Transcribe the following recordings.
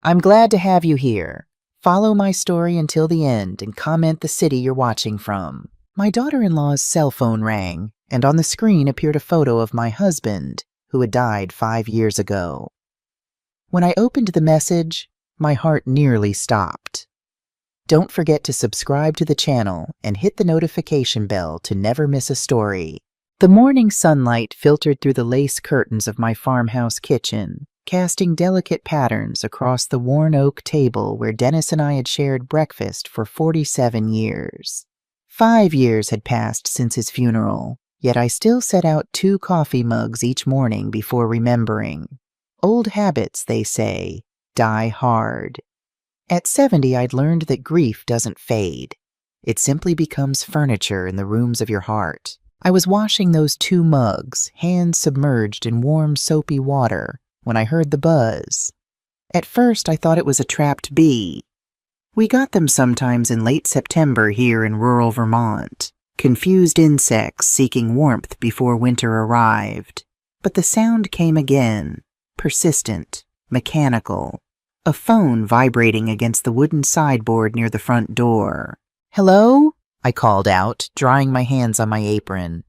I'm glad to have you here. Follow my story until the end and comment the city you're watching from. My daughter-in-law's cell phone rang, and on the screen appeared a photo of my husband, who had died 5 years ago. When I opened the message, my heart nearly stopped. Don't forget to subscribe to the channel and hit the notification bell to never miss a story. The morning sunlight filtered through the lace curtains of my farmhouse kitchen, casting delicate patterns across the worn oak table where Dennis and I had shared breakfast for 47 years. 5 years had passed since his funeral, yet I still set out 2 coffee mugs each morning before remembering. Old habits, they say, die hard. At 70, I'd learned that grief doesn't fade. It simply becomes furniture in the rooms of your heart. I was washing those 2 mugs, hands submerged in warm, soapy water, when I heard the buzz. At first, I thought it was a trapped bee. We got them sometimes in late September here in rural Vermont, confused insects seeking warmth before winter arrived. But the sound came again, persistent, mechanical. A phone vibrating against the wooden sideboard near the front door. "Hello?" I called out, drying my hands on my apron.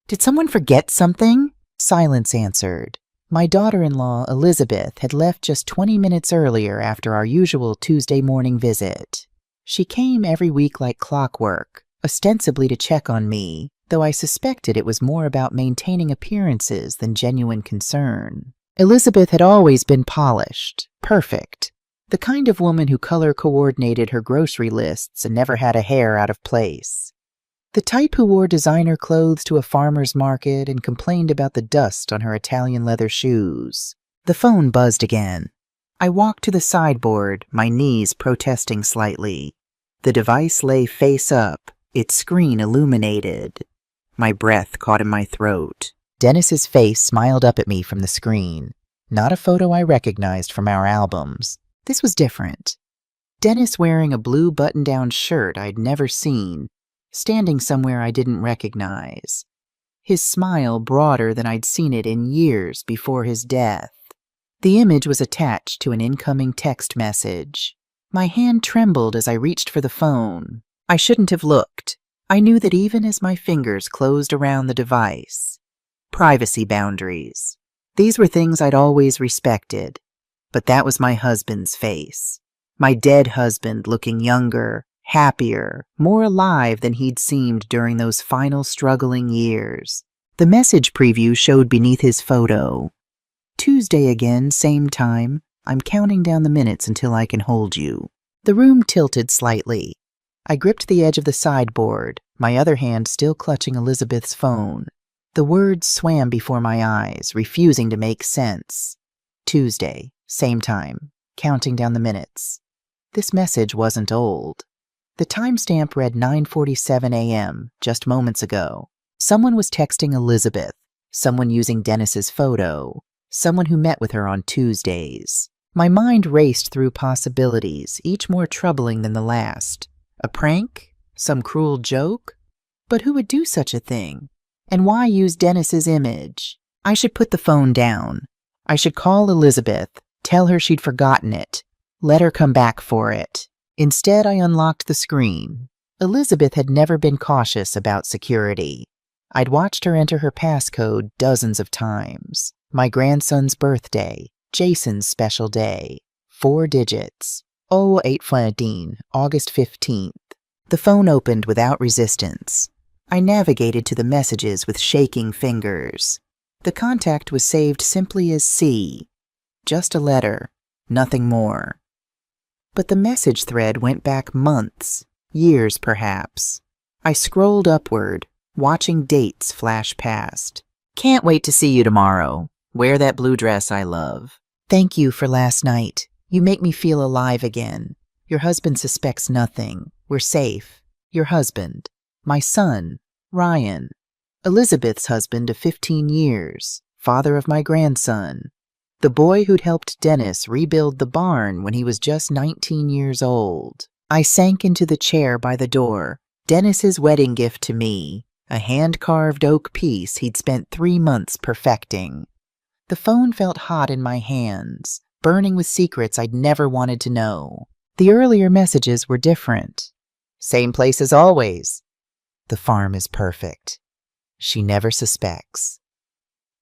"Did someone forget something?" Silence answered. My daughter-in-law, Elizabeth, had left just 20 minutes earlier after our usual Tuesday morning visit. She came every week like clockwork, ostensibly to check on me, though I suspected it was more about maintaining appearances than genuine concern. Elizabeth had always been polished, perfect, the kind of woman who color-coordinated her grocery lists and never had a hair out of place. The type who wore designer clothes to a farmer's market and complained about the dust on her Italian leather shoes. The phone buzzed again. I walked to the sideboard, my knees protesting slightly. The device lay face up, its screen illuminated. My breath caught in my throat. Dennis's face smiled up at me from the screen. Not a photo I recognized from our albums. This was different. Dennis wearing a blue button-down shirt I'd never seen, standing somewhere I didn't recognize. His smile broader than I'd seen it in years before his death. The image was attached to an incoming text message. My hand trembled as I reached for the phone. I shouldn't have looked. I knew that even as my fingers closed around the device. Privacy boundaries. These were things I'd always respected. But that was my husband's face. My dead husband looking younger, happier, more alive than he'd seemed during those final struggling years. The message preview showed beneath his photo. "Tuesday again, same time. I'm counting down the minutes until I can hold you." The room tilted slightly. I gripped the edge of the sideboard, my other hand still clutching Elizabeth's phone. The words swam before my eyes, refusing to make sense. Tuesday, same time, counting down the minutes. This message wasn't old. The timestamp read 9:47 a.m., just moments ago. Someone was texting Elizabeth, someone using Dennis's photo, someone who met with her on Tuesdays. My mind raced through possibilities, each more troubling than the last. A prank? Some cruel joke? But who would do such a thing? And why use Dennis's image? I should put the phone down. I should call Elizabeth, tell her she'd forgotten it, let her come back for it. Instead, I unlocked the screen. Elizabeth had never been cautious about security. I'd watched her enter her passcode dozens of times. My grandson's birthday, Jason's special day, 4 digits. 0814, August 15th. The phone opened without resistance. I navigated to the messages with shaking fingers. The contact was saved simply as C. Just a letter, nothing more. But the message thread went back months, years perhaps. I scrolled upward, watching dates flash past. "Can't wait to see you tomorrow. Wear that blue dress I love. Thank you for last night. You make me feel alive again. Your husband suspects nothing. We're safe. Your husband. My son, Ryan. Elizabeth's husband of 15 years, father of my grandson. The boy who'd helped Dennis rebuild the barn when he was just 19 years old. I sank into the chair by the door. Dennis's wedding gift to me, a hand-carved oak piece he'd spent 3 months perfecting. The phone felt hot in my hands, burning with secrets I'd never wanted to know. The earlier messages were different. Same place as always. The farm is perfect. She never suspects.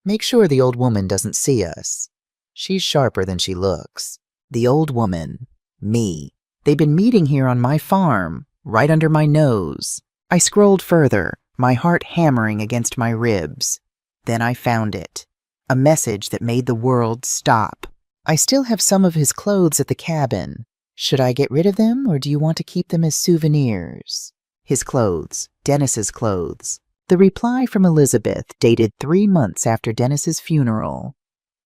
Make sure the old woman doesn't see us. She's sharper than she looks. The old woman. Me. They'd been meeting here on my farm, right under my nose. I scrolled further, my heart hammering against my ribs. Then I found it. A message that made the world stop. I still have some of his clothes at the cabin. Should I get rid of them, or do you want to keep them as souvenirs? His clothes. Dennis's clothes. The reply from Elizabeth, dated 3 months after Dennis's funeral.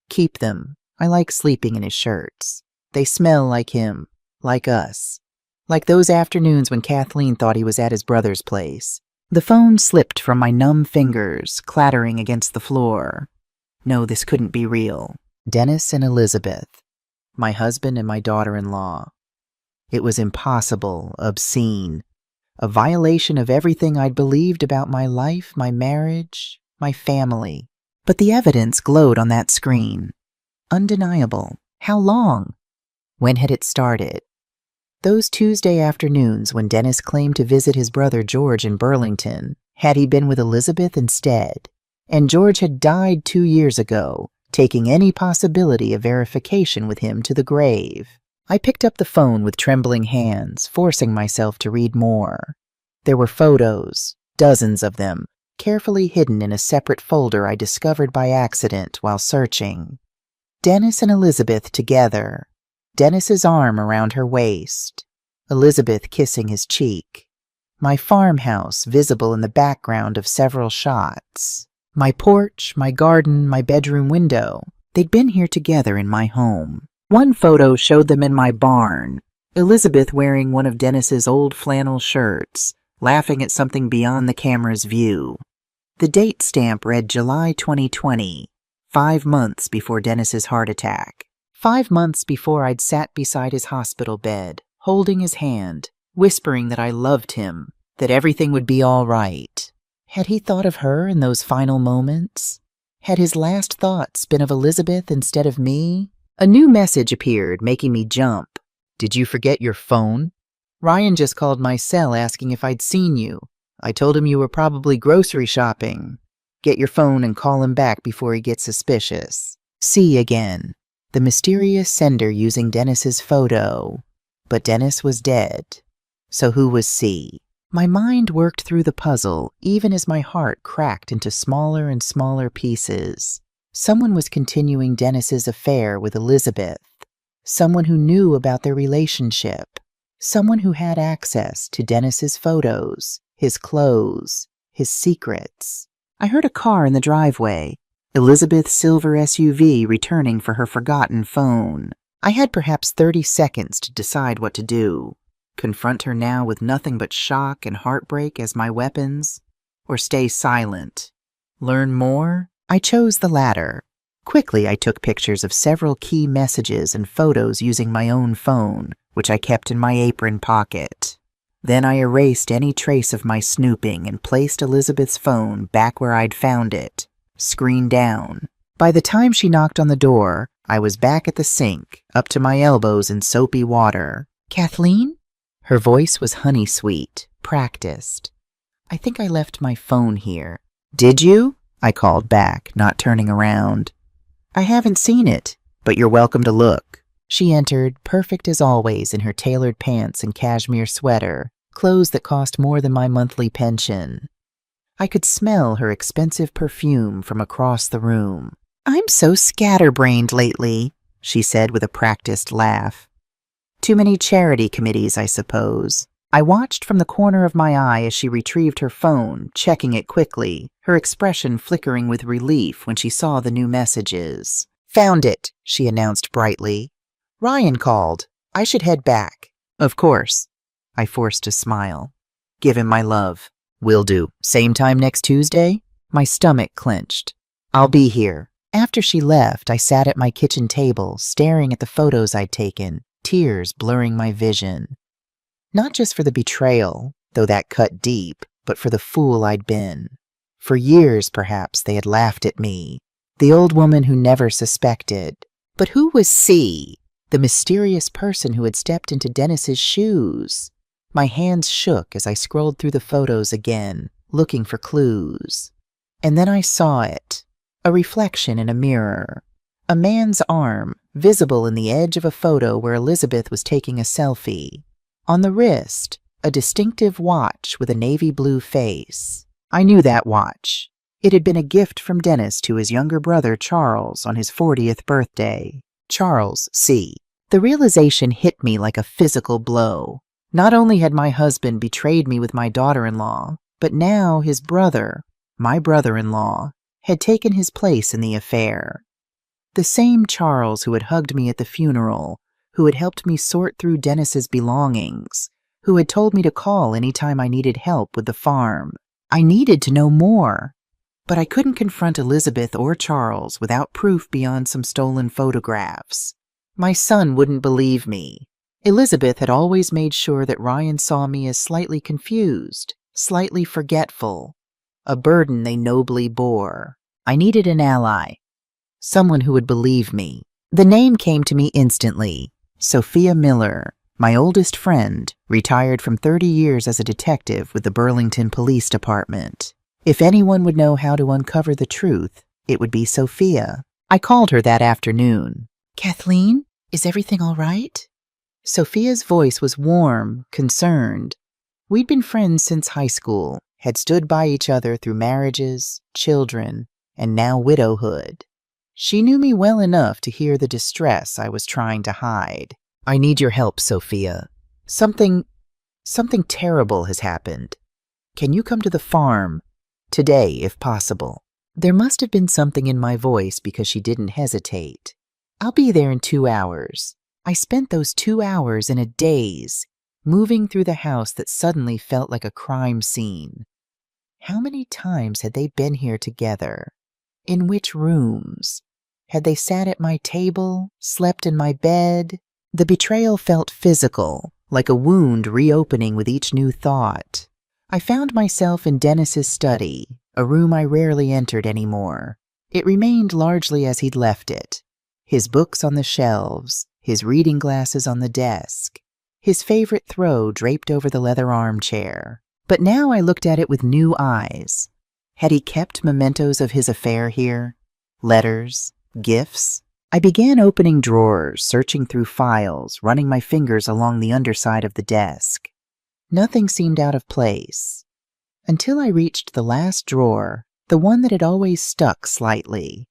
Keep them. I like sleeping in his shirts. They smell like him. Like us. Like those afternoons when Kathleen thought he was at his brother's place. The phone slipped from my numb fingers, clattering against the floor. No, this couldn't be real. Dennis and Elizabeth. My husband and my daughter-in-law. It was impossible, obscene. A violation of everything I'd believed about my life, my marriage, my family. But the evidence glowed on that screen. Undeniable. How long? When had it started? Those Tuesday afternoons when Dennis claimed to visit his brother George in Burlington, had he been with Elizabeth instead? And George had died 2 years ago, taking any possibility of verification with him to the grave. I picked up the phone with trembling hands, forcing myself to read more. There were photos, dozens of them, carefully hidden in a separate folder I discovered by accident while searching. Dennis and Elizabeth together. Dennis's arm around her waist. Elizabeth kissing his cheek. My farmhouse visible in the background of several shots. My porch, my garden, my bedroom window. They'd been here together in my home. One photo showed them in my barn. Elizabeth wearing one of Dennis's old flannel shirts, laughing at something beyond the camera's view. The date stamp read July 2020, 5 months before Dennis's heart attack. 5 months before I'd sat beside his hospital bed, holding his hand, whispering that I loved him, that everything would be all right. Had he thought of her in those final moments? Had his last thoughts been of Elizabeth instead of me? A new message appeared, making me jump. Did you forget your phone? Ryan just called my cell asking if I'd seen you. I told him you were probably grocery shopping. Get your phone and call him back before he gets suspicious. C again. The mysterious sender using Dennis's photo. But Dennis was dead. So who was C? My mind worked through the puzzle, even as my heart cracked into smaller and smaller pieces. Someone was continuing Dennis's affair with Elizabeth. Someone who knew about their relationship. Someone who had access to Dennis's photos, his clothes, his secrets. I heard a car in the driveway. Elizabeth's silver SUV returning for her forgotten phone. I had perhaps 30 seconds to decide what to do. Confront her now with nothing but shock and heartbreak as my weapons, or stay silent. Learn more? I chose the latter. Quickly, I took pictures of several key messages and photos using my own phone, which I kept in my apron pocket. Then I erased any trace of my snooping and placed Elizabeth's phone back where I'd found it, screen down. By the time she knocked on the door, I was back at the sink, up to my elbows in soapy water. Kathleen? Her voice was honey-sweet, practiced. I think I left my phone here. Did you? I called back, not turning around. I haven't seen it, but you're welcome to look. She entered, perfect as always in her tailored pants and cashmere sweater, clothes that cost more than my monthly pension. I could smell her expensive perfume from across the room. I'm so scatterbrained lately, she said with a practiced laugh. Too many charity committees, I suppose. I watched from the corner of my eye as she retrieved her phone, checking it quickly, her expression flickering with relief when she saw the new messages. Found it, she announced brightly. Ryan called. I should head back. Of course. I forced a smile. Give him my love. Will do. Same time next Tuesday? My stomach clenched. I'll be here. After she left, I sat at my kitchen table, staring at the photos I'd taken, tears blurring my vision. Not just for the betrayal, though that cut deep, but for the fool I'd been. For years, perhaps, they had laughed at me. The old woman who never suspected. But who was C, the mysterious person who had stepped into Dennis's shoes? My hands shook as I scrolled through the photos again, looking for clues. And then I saw it, a reflection in a mirror. A man's arm, visible in the edge of a photo where Elizabeth was taking a selfie. On the wrist, a distinctive watch with a navy blue face. I knew that watch. It had been a gift from Dennis to his younger brother Charles on his 40th birthday. Charles C. The realization hit me like a physical blow. Not only had my husband betrayed me with my daughter-in-law, but now his brother, my brother-in-law, had taken his place in the affair. The same Charles who had hugged me at the funeral, who had helped me sort through Dennis's belongings, who had told me to call any time I needed help with the farm. I needed to know more. But I couldn't confront Elizabeth or Charles without proof beyond some stolen photographs. My son wouldn't believe me. Elizabeth had always made sure that Ryan saw me as slightly confused, slightly forgetful, a burden they nobly bore. I needed an ally, someone who would believe me. The name came to me instantly. Sophia Miller, my oldest friend, retired from 30 years as a detective with the Burlington Police Department. If anyone would know how to uncover the truth, it would be Sophia. I called her that afternoon. "Kathleen, is everything all right?" Sophia's voice was warm, concerned. We'd been friends since high school, had stood by each other through marriages, children, and now widowhood. She knew me well enough to hear the distress I was trying to hide. "I need your help, Sophia. Something terrible has happened. Can you come to the farm? Today, if possible." There must have been something in my voice because she didn't hesitate. "I'll be there in 2 hours." I spent those 2 hours in a daze, moving through the house that suddenly felt like a crime scene. How many times had they been here together? In which rooms? Had they sat at my table, slept in my bed? The betrayal felt physical, like a wound reopening with each new thought. I found myself in Dennis's study, a room I rarely entered anymore. It remained largely as he'd left it. His books on the shelves, his reading glasses on the desk, his favorite throw draped over the leather armchair. But now I looked at it with new eyes. Had he kept mementos of his affair here? Letters? Gifts? I began opening drawers, searching through files, running my fingers along the underside of the desk. Nothing seemed out of place, until I reached the last drawer, the one that had always stuck slightly.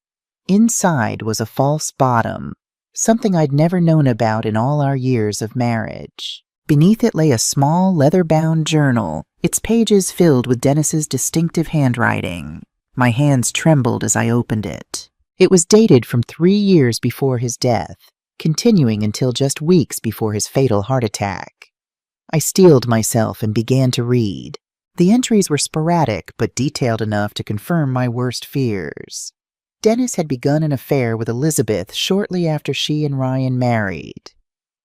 Inside was a false bottom, something I'd never known about in all our years of marriage. Beneath it lay a small leather-bound journal, its pages filled with Dennis's distinctive handwriting. My hands trembled as I opened it. It was dated from 3 years before his death, continuing until just weeks before his fatal heart attack. I steeled myself and began to read. The entries were sporadic but detailed enough to confirm my worst fears. Dennis had begun an affair with Elizabeth shortly after she and Ryan married.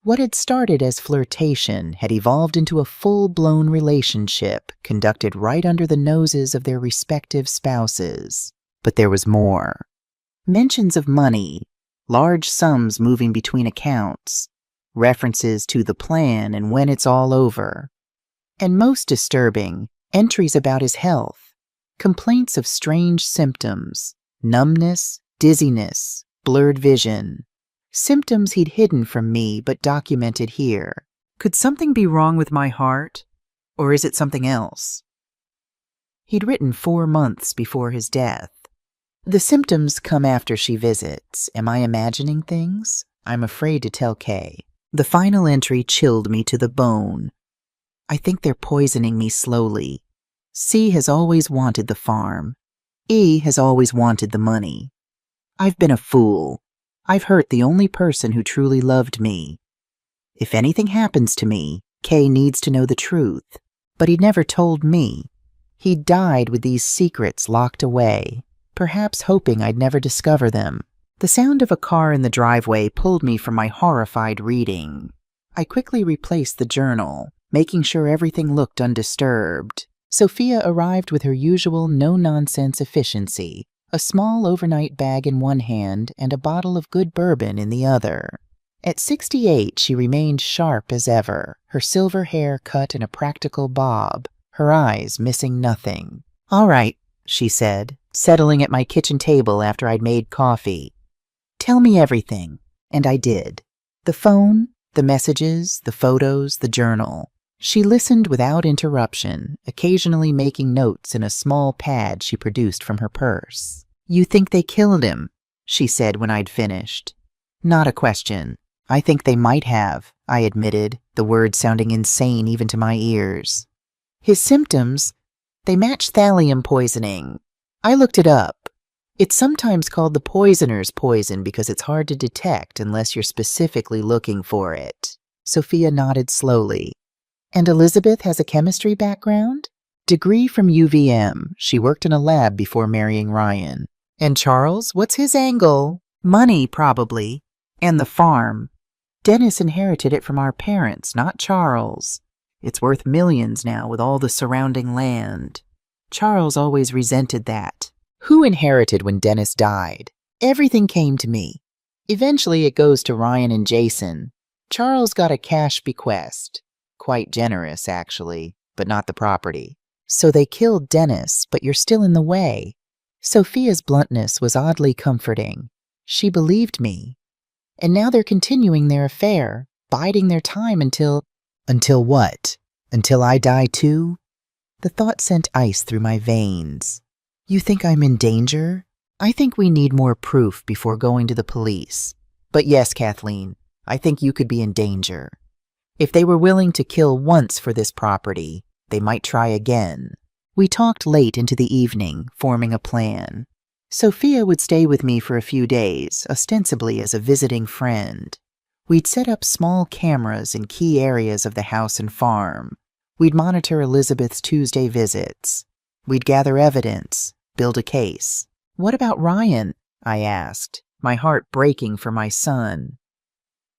What had started as flirtation had evolved into a full-blown relationship conducted right under the noses of their respective spouses. But there was more. Mentions of money, large sums moving between accounts, references to the plan and when it's all over. And most disturbing, entries about his health, complaints of strange symptoms, numbness, dizziness, blurred vision. Symptoms he'd hidden from me but documented here. Could something be wrong with my heart? Or is it something else? He'd written 4 months before his death. The symptoms come after she visits. Am I imagining things? I'm afraid to tell Kay. The final entry chilled me to the bone. I think they're poisoning me slowly. C has always wanted the farm. E has always wanted the money. I've been a fool. I've hurt the only person who truly loved me. If anything happens to me, Kay needs to know the truth. But he'd never told me. He died with these secrets locked away, perhaps hoping I'd never discover them. The sound of a car in the driveway pulled me from my horrified reading. I quickly replaced the journal, making sure everything looked undisturbed. Sophia arrived with her usual no-nonsense efficiency. a small overnight bag in one hand and a bottle of good bourbon in the other. At 68, she remained sharp as ever, her silver hair cut in a practical bob, her eyes missing nothing. "All right," she said, settling at my kitchen table after I'd made coffee. "Tell me everything." And I did. The phone, the messages, the photos, the journal. She listened without interruption, occasionally making notes in a small pad she produced from her purse. "You think they killed him?" she said when I'd finished. "Not a question. I think they might have," I admitted, the words sounding insane even to my ears. "His symptoms, they match thallium poisoning. I looked it up. It's sometimes called the poisoner's poison because it's hard to detect unless you're specifically looking for it." Sophia nodded slowly. "And Elizabeth has a chemistry background?" "Degree from UVM. She worked in a lab before marrying Ryan." "And Charles, what's his angle?" "Money, probably. And the farm. Dennis inherited it from our parents, not Charles. It's worth millions now with all the surrounding land. Charles always resented that." "Who inherited when Dennis died?" "Everything came to me. Eventually it goes to Ryan and Jason. Charles got a cash bequest. Quite generous, actually, but not the property. So they killed Dennis, but you're still in the way." Sophia's bluntness was oddly comforting. She believed me. And now they're continuing their affair, biding their time until... Until what? Until I die too? The thought sent ice through my veins. "You think I'm in danger?" "I think we need more proof before going to the police. But yes, Kathleen, I think you could be in danger. If they were willing to kill once for this property, they might try again." We talked late into the evening, forming a plan. Sophia would stay with me for a few days, ostensibly as a visiting friend. We'd set up small cameras in key areas of the house and farm. We'd monitor Elizabeth's Tuesday visits. We'd gather evidence, build a case. "What about Ryan?" I asked, my heart breaking for my son.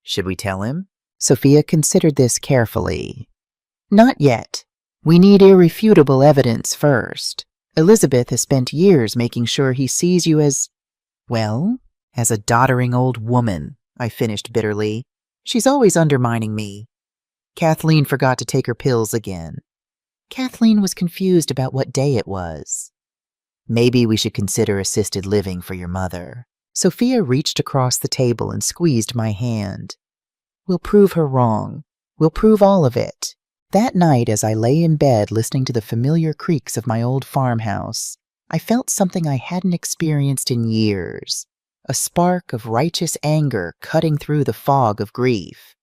"Should we tell him?" Sophia considered this carefully. "Not yet. We need irrefutable evidence first. Elizabeth has spent years making sure he sees you as, well, as a doddering old woman," I finished bitterly. "She's always undermining me. Kathleen forgot to take her pills again." Kathleen was confused about what day it was. "Maybe we should consider assisted living for your mother." Sophia reached across the table and squeezed my hand. "We'll prove her wrong. We'll prove all of it." That night, as I lay in bed listening to the familiar creaks of my old farmhouse, I felt something I hadn't experienced in years, a spark of righteous anger cutting through the fog of grief.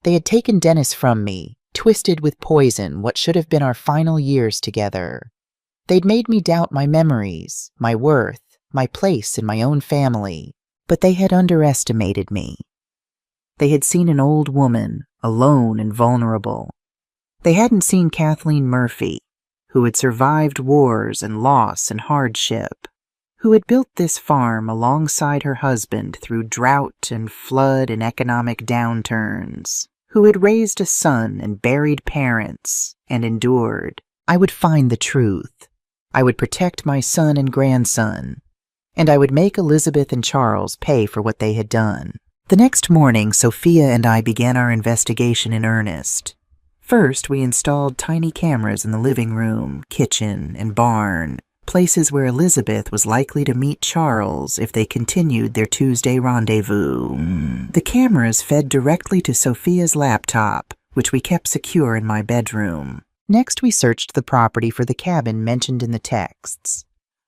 They had taken Dennis from me, twisted with poison what should have been our final years together. They'd made me doubt my memories, my worth, my place in my own family, but they had underestimated me. They had seen an old woman, alone and vulnerable. They hadn't seen Kathleen Murphy, who had survived wars and loss and hardship, who had built this farm alongside her husband through drought and flood and economic downturns, who had raised a son and buried parents and endured. I would find the truth. I would protect my son and grandson, and I would make Elizabeth and Charles pay for what they had done. The next morning, Sophia and I began our investigation in earnest. First, we installed tiny cameras in the living room, kitchen, and barn, places where Elizabeth was likely to meet Charles if they continued their Tuesday rendezvous. The cameras fed directly to Sophia's laptop, which we kept secure in my bedroom. Next, we searched the property for the cabin mentioned in the texts.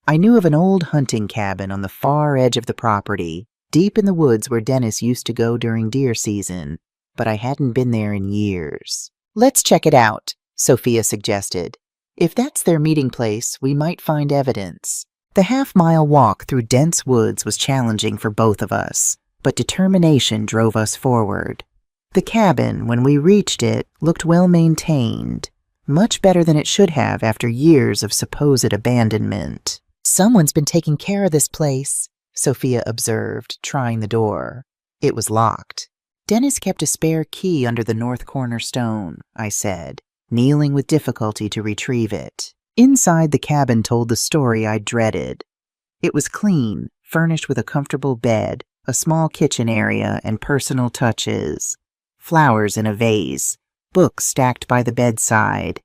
I knew of an old hunting cabin on the far edge of the property, deep in the woods where Dennis used to go during deer season, but I hadn't been there in years. "Let's check it out," Sophia suggested. "If that's their meeting place, we might find evidence." The half-mile walk through dense woods was challenging for both of us, but determination drove us forward. The cabin, when we reached it, looked well-maintained, much better than it should have after years of supposed abandonment. "Someone's been taking care of this place," Sophia observed, trying the door. It was locked. "Dennis kept a spare key under the north corner stone," I said, kneeling with difficulty to retrieve it. Inside, the cabin told the story I dreaded. It was clean, furnished with a comfortable bed, a small kitchen area, and personal touches. Flowers in a vase, books stacked by the bedside,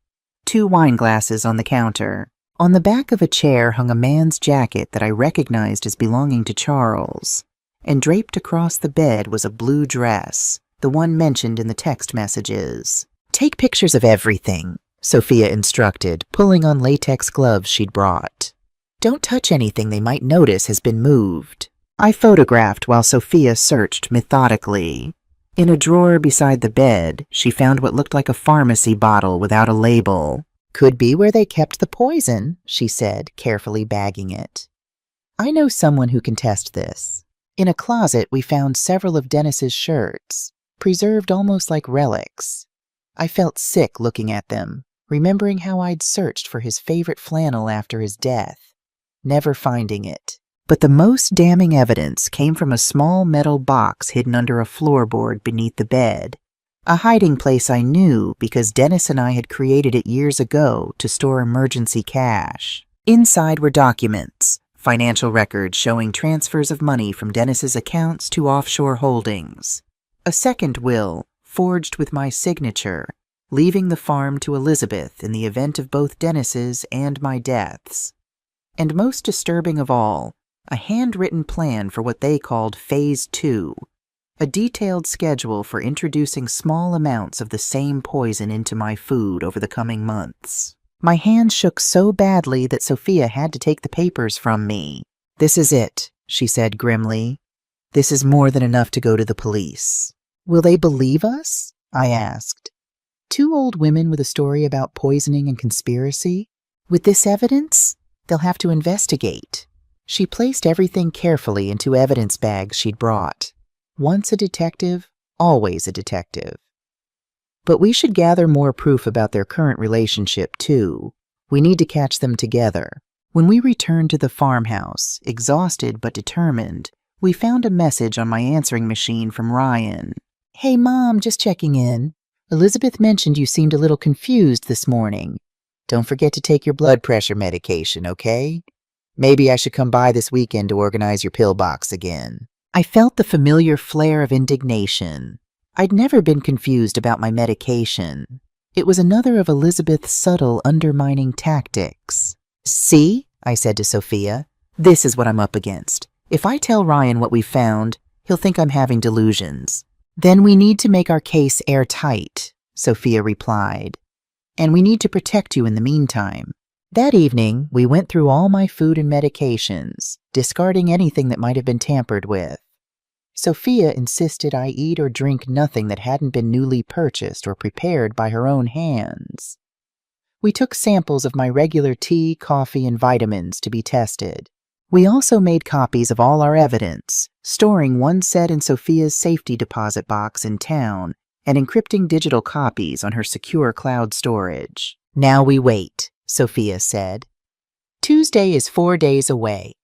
2 wine glasses on the counter. On the back of a chair hung a man's jacket that I recognized as belonging to Charles, and draped across the bed was a blue dress, the one mentioned in the text messages. "Take pictures of everything," Sophia instructed, pulling on latex gloves she'd brought. "Don't touch anything they might notice has been moved." I photographed while Sophia searched methodically. In a drawer beside the bed, she found what looked like a pharmacy bottle without a label. "Could be where they kept the poison," she said, carefully bagging it. "I know someone who can test this." In a closet, we found several of Dennis's shirts, preserved almost like relics. I felt sick looking at them, remembering how I'd searched for his favorite flannel after his death, never finding it. But the most damning evidence came from a small metal box hidden under a floorboard beneath the bed, a hiding place I knew because Dennis and I had created it years ago to store emergency cash. Inside were documents, financial records showing transfers of money from Dennis's accounts to offshore holdings. A second will, forged with my signature, leaving the farm to Elizabeth in the event of both Dennis's and my deaths. And most disturbing of all, a handwritten plan for what they called Phase 2, a detailed schedule for introducing small amounts of the same poison into my food over the coming months. My hand shook so badly that Sophia had to take the papers from me. "This is it," she said grimly. "This is more than enough to go to the police." "Will they believe us?" I asked. 2 old women with a story about poisoning and conspiracy? With this evidence, they'll have to investigate. She placed everything carefully into evidence bags she'd brought. Once a detective, always a detective. But we should gather more proof about their current relationship, too. We need to catch them together. When we returned to the farmhouse, exhausted but determined, we found a message on my answering machine from Ryan. "Hey, Mom, just checking in. Elizabeth mentioned you seemed a little confused this morning. Don't forget to take your blood pressure medication, okay? Maybe I should come by this weekend to organize your pill box again." I felt the familiar flare of indignation. I'd never been confused about my medication. It was another of Elizabeth's subtle undermining tactics. "See," I said to Sophia, "this is what I'm up against. If I tell Ryan what we found, he'll think I'm having delusions." "Then we need to make our case airtight," Sophia replied. "And we need to protect you in the meantime." That evening, we went through all my food and medications, discarding anything that might have been tampered with. Sophia insisted I eat or drink nothing that hadn't been newly purchased or prepared by her own hands. We took samples of my regular tea, coffee, and vitamins to be tested. We also made copies of all our evidence, storing one set in Sophia's safety deposit box in town and encrypting digital copies on her secure cloud storage. "Now we wait," Sophia said. "Tuesday is 4 days away.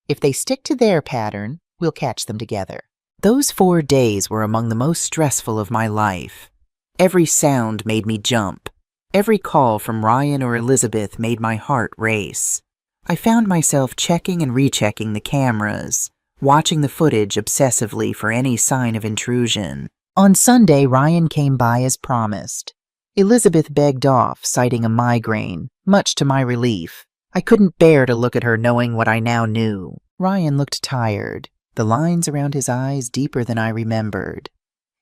If they stick to their pattern, we'll catch them together." Those 4 days were among the most stressful of my life. Every sound made me jump. Every call from Ryan or Elizabeth made my heart race. I found myself checking and rechecking the cameras, watching the footage obsessively for any sign of intrusion. On Sunday, Ryan came by as promised. Elizabeth begged off, citing a migraine, much to my relief. I couldn't bear to look at her knowing what I now knew. Ryan looked tired, the lines around his eyes deeper than I remembered.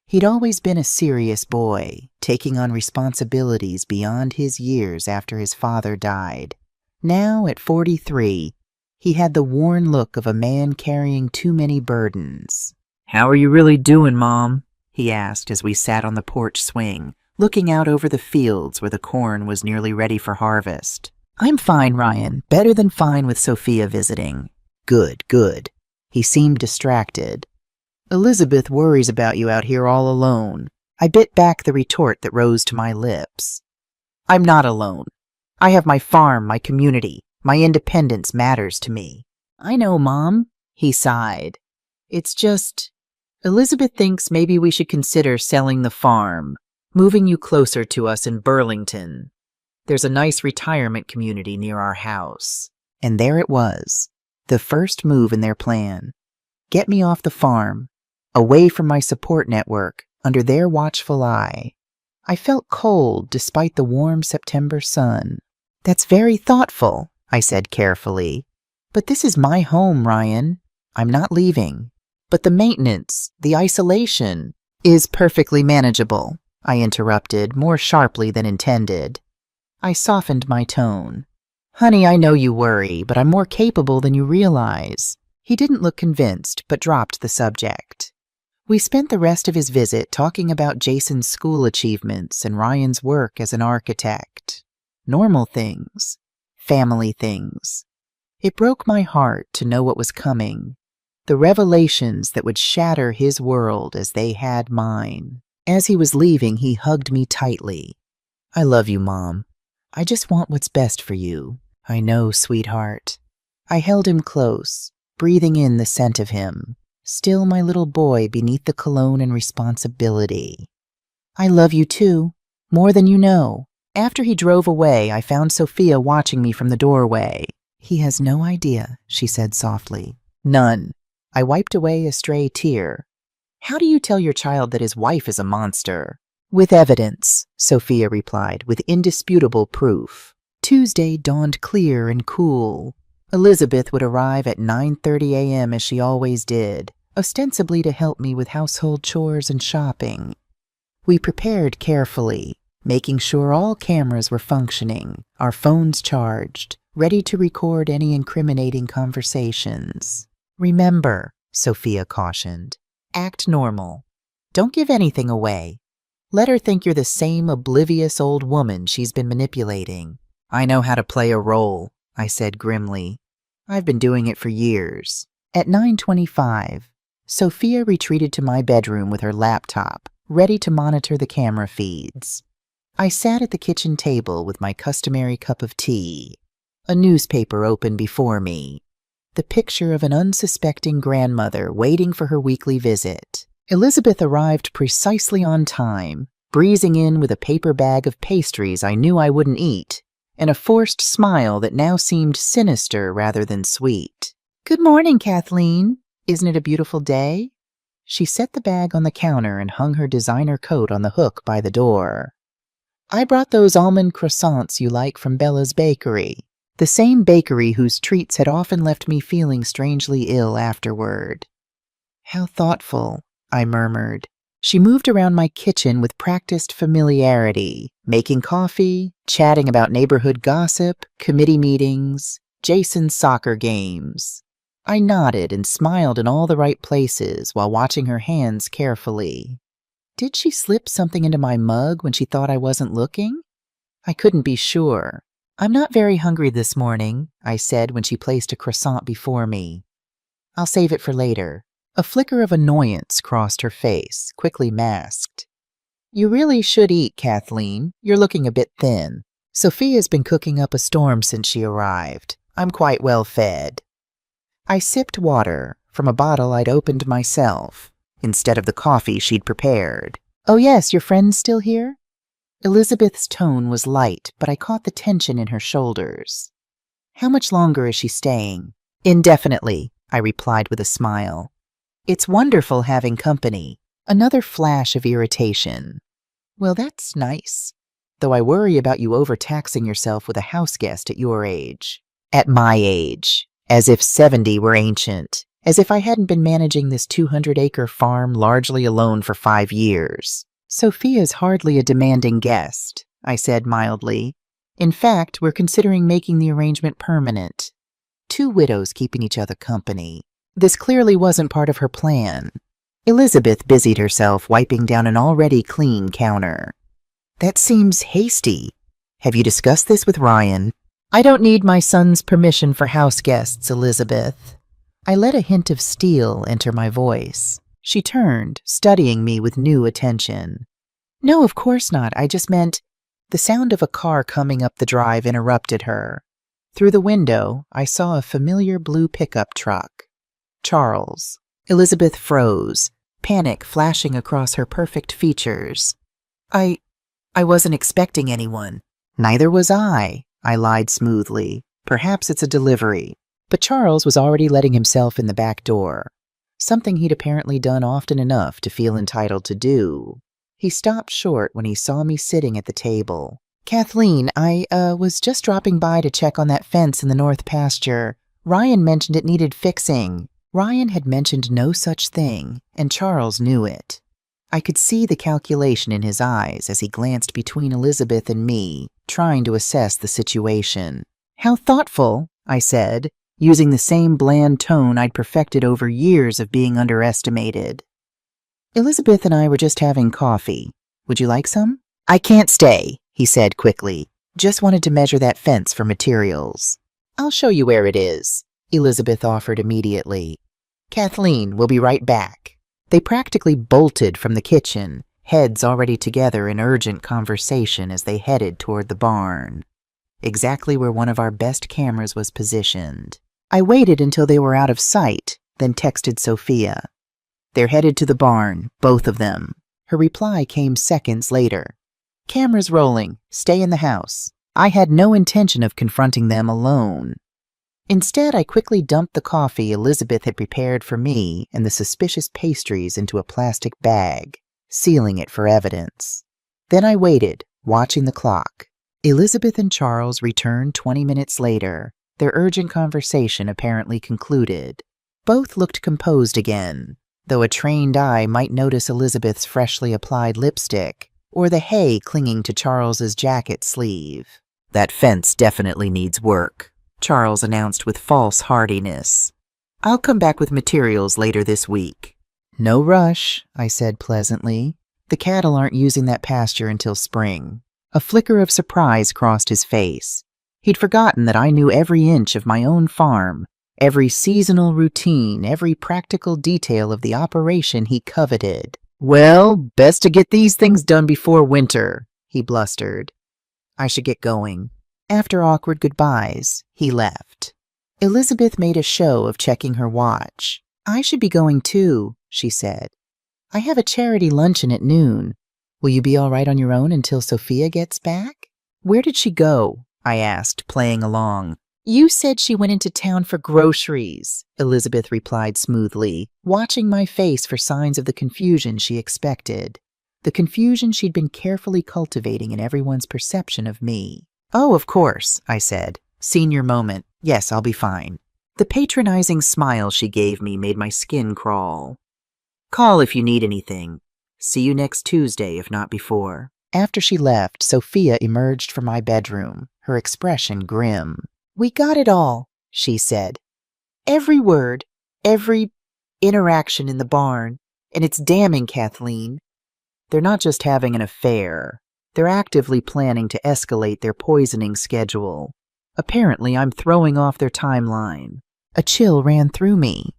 He'd always been a serious boy, taking on responsibilities beyond his years after his father died. Now, at 43, he had the worn look of a man carrying too many burdens. "How are you really doing, Mom?" he asked as we sat on the porch swing, looking out over the fields where the corn was nearly ready for harvest. "I'm fine, Ryan. Better than fine with Sophia visiting." "Good, good." He seemed distracted. "Elizabeth worries about you out here all alone." I bit back the retort that rose to my lips. "I'm not alone. I have my farm, my community. My independence matters to me." "I know, Mom," he sighed. "It's just, Elizabeth thinks maybe we should consider selling the farm, moving you closer to us in Burlington. There's a nice retirement community near our house." And there it was. The first move in their plan. Get me off the farm, away from my support network, under their watchful eye. I felt cold despite the warm September sun. That's very thoughtful, I said carefully. But this is my home, Ryan. I'm not leaving. But the maintenance, the isolation, is perfectly manageable, I interrupted, more sharply than intended. I softened my tone. Honey, I know you worry, but I'm more capable than you realize. He didn't look convinced, but dropped the subject. We spent the rest of his visit talking about Jason's school achievements and Ryan's work as an architect. Normal things. Family things. It broke my heart to know what was coming. The revelations that would shatter his world as they had mine. As he was leaving, he hugged me tightly. I love you, Mom. I just want what's best for you. I know, sweetheart. I held him close, breathing in the scent of him. Still my little boy beneath the cologne and responsibility. I love you too, more than you know. After he drove away, I found Sophia watching me from the doorway. He has no idea, she said softly. None. I wiped away a stray tear. How do you tell your child that his wife is a monster? With evidence, Sophia replied, with indisputable proof. Tuesday dawned clear and cool. Elizabeth would arrive at 9:30 a.m. as she always did, ostensibly to help me with household chores and shopping. We prepared carefully, making sure all cameras were functioning, our phones charged, ready to record any incriminating conversations. Remember, Sophia cautioned, act normal. Don't give anything away. Let her think you're the same oblivious old woman she's been manipulating. I know how to play a role, I said grimly. I've been doing it for years. At 9:25, Sophia retreated to my bedroom with her laptop, ready to monitor the camera feeds. I sat at the kitchen table with my customary cup of tea, a newspaper open before me, the picture of an unsuspecting grandmother waiting for her weekly visit. Elizabeth arrived precisely on time, breezing in with a paper bag of pastries I knew I wouldn't eat, and a forced smile that now seemed sinister rather than sweet. Good morning, Kathleen. Isn't it a beautiful day? She set the bag on the counter and hung her designer coat on the hook by the door. I brought those almond croissants you like from Bella's bakery, the same bakery whose treats had often left me feeling strangely ill afterward. How thoughtful, I murmured. She moved around my kitchen with practiced familiarity, making coffee, chatting about neighborhood gossip, committee meetings, Jason's soccer games. I nodded and smiled in all the right places while watching her hands carefully. Did she slip something into my mug when she thought I wasn't looking? I couldn't be sure. I'm not very hungry this morning, I said when she placed a croissant before me. I'll save it for later. A flicker of annoyance crossed her face, quickly masked. You really should eat, Kathleen. You're looking a bit thin. Sophia's been cooking up a storm since she arrived. I'm quite well fed. I sipped water from a bottle I'd opened myself, instead of the coffee she'd prepared. Oh yes, your friend's still here? Elizabeth's tone was light, but I caught the tension in her shoulders. How much longer is she staying? Indefinitely, I replied with a smile. It's wonderful having company. Another flash of irritation. Well, that's nice. Though I worry about you overtaxing yourself with a house guest at your age. At my age. As if 70 were ancient. As if I hadn't been managing this 200-acre farm largely alone for 5 years. Sophia's hardly a demanding guest, I said mildly. In fact, we're considering making the arrangement permanent. 2 widows keeping each other company. This clearly wasn't part of her plan. Elizabeth busied herself wiping down an already clean counter. That seems hasty. Have you discussed this with Ryan? I don't need my son's permission for house guests, Elizabeth. I let a hint of steel enter my voice. She turned, studying me with new attention. No, of course not. I just meant... The sound of a car coming up the drive interrupted her. Through the window, I saw a familiar blue pickup truck. Charles. Elizabeth froze, panic flashing across her perfect features. I wasn't expecting anyone. Neither was I lied smoothly. Perhaps it's a delivery. But Charles was already letting himself in the back door, something he'd apparently done often enough to feel entitled to do. He stopped short when he saw me sitting at the table. "Kathleen, I was just dropping by to check on that fence in the north pasture. Ryan mentioned it needed fixing." Ryan had mentioned no such thing, and Charles knew it. I could see the calculation in his eyes as he glanced between Elizabeth and me, trying to assess the situation. "How thoughtful," I said, using the same bland tone I'd perfected over years of being underestimated. "Elizabeth and I were just having coffee. Would you like some?" "I can't stay," he said quickly. "Just wanted to measure that fence for materials." "I'll show you where it is," Elizabeth offered immediately. "Kathleen, we'll be right back." They practically bolted from the kitchen, heads already together in urgent conversation as they headed toward the barn, exactly where one of our best cameras was positioned. I waited until they were out of sight, then texted Sophia. "They're headed to the barn, both of them." Her reply came seconds later. "Cameras rolling. Stay in the house." I had no intention of confronting them alone. Instead, I quickly dumped the coffee Elizabeth had prepared for me and the suspicious pastries into a plastic bag, sealing it for evidence. Then I waited, watching the clock. Elizabeth and Charles returned 20 minutes later, their urgent conversation apparently concluded. Both looked composed again, though a trained eye might notice Elizabeth's freshly applied lipstick or the hay clinging to Charles's jacket sleeve. "That fence definitely needs work," Charles announced with false heartiness. "I'll come back with materials later this week." "No rush," I said pleasantly. "The cattle aren't using that pasture until spring." A flicker of surprise crossed his face. He'd forgotten that I knew every inch of my own farm, every seasonal routine, every practical detail of the operation he coveted. "Well, best to get these things done before winter," he blustered. I should get going. After awkward goodbyes, he left. Elizabeth made a show of checking her watch. "I should be going too," she said. "I have a charity luncheon at noon. Will you be all right on your own until Sophia gets back?" "Where did she go?" I asked, playing along. "You said she went into town for groceries," Elizabeth replied smoothly, watching my face for signs of the confusion she expected. The confusion she'd been carefully cultivating in everyone's perception of me. "Oh, of course," I said. "Senior moment. Yes, I'll be fine." The patronizing smile she gave me made my skin crawl. "Call if you need anything. See you next Tuesday, if not before." After she left, Sophia emerged from my bedroom, her expression grim. "We got it all," she said. "Every word, every interaction in the barn, and it's damning, Kathleen. They're not just having an affair. They're actively planning to escalate their poisoning schedule. Apparently, I'm throwing off their timeline." A chill ran through me.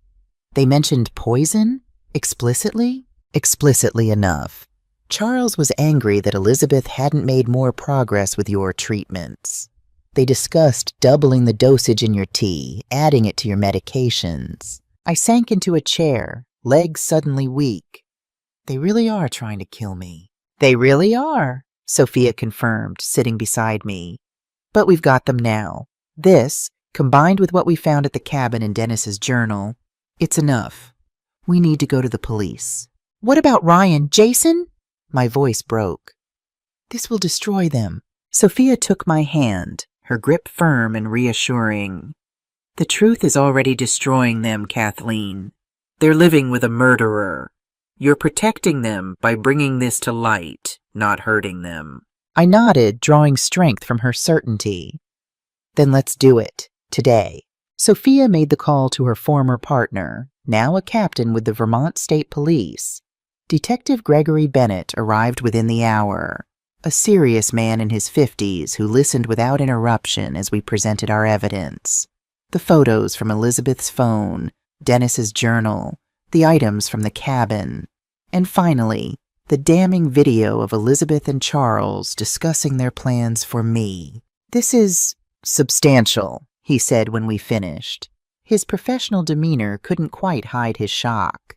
They mentioned poison? Explicitly? Explicitly enough. Charles was angry that Elizabeth hadn't made more progress with your treatments. They discussed doubling the dosage in your tea, adding it to your medications. I sank into a chair, legs suddenly weak. "They really are trying to kill me." "They really are," Sophia confirmed, sitting beside me. "But we've got them now. This, combined with what we found at the cabin in Dennis's journal, it's enough. We need to go to the police." "What about Ryan? Jason?" My voice broke. "This will destroy them." Sophia took my hand, her grip firm and reassuring. "The truth is already destroying them, Kathleen. They're living with a murderer. You're protecting them by bringing this to light, not hurting them." I nodded, drawing strength from her certainty. "Then let's do it, today." Sophia made the call to her former partner, now a captain with the Vermont State Police. Detective Gregory Bennett arrived within the hour, a serious man in his 50s who listened without interruption as we presented our evidence. The photos from Elizabeth's phone, Dennis's journal, the items from the cabin, and finally, the damning video of Elizabeth and Charles discussing their plans for me. "This is substantial," he said when we finished. His professional demeanor couldn't quite hide his shock.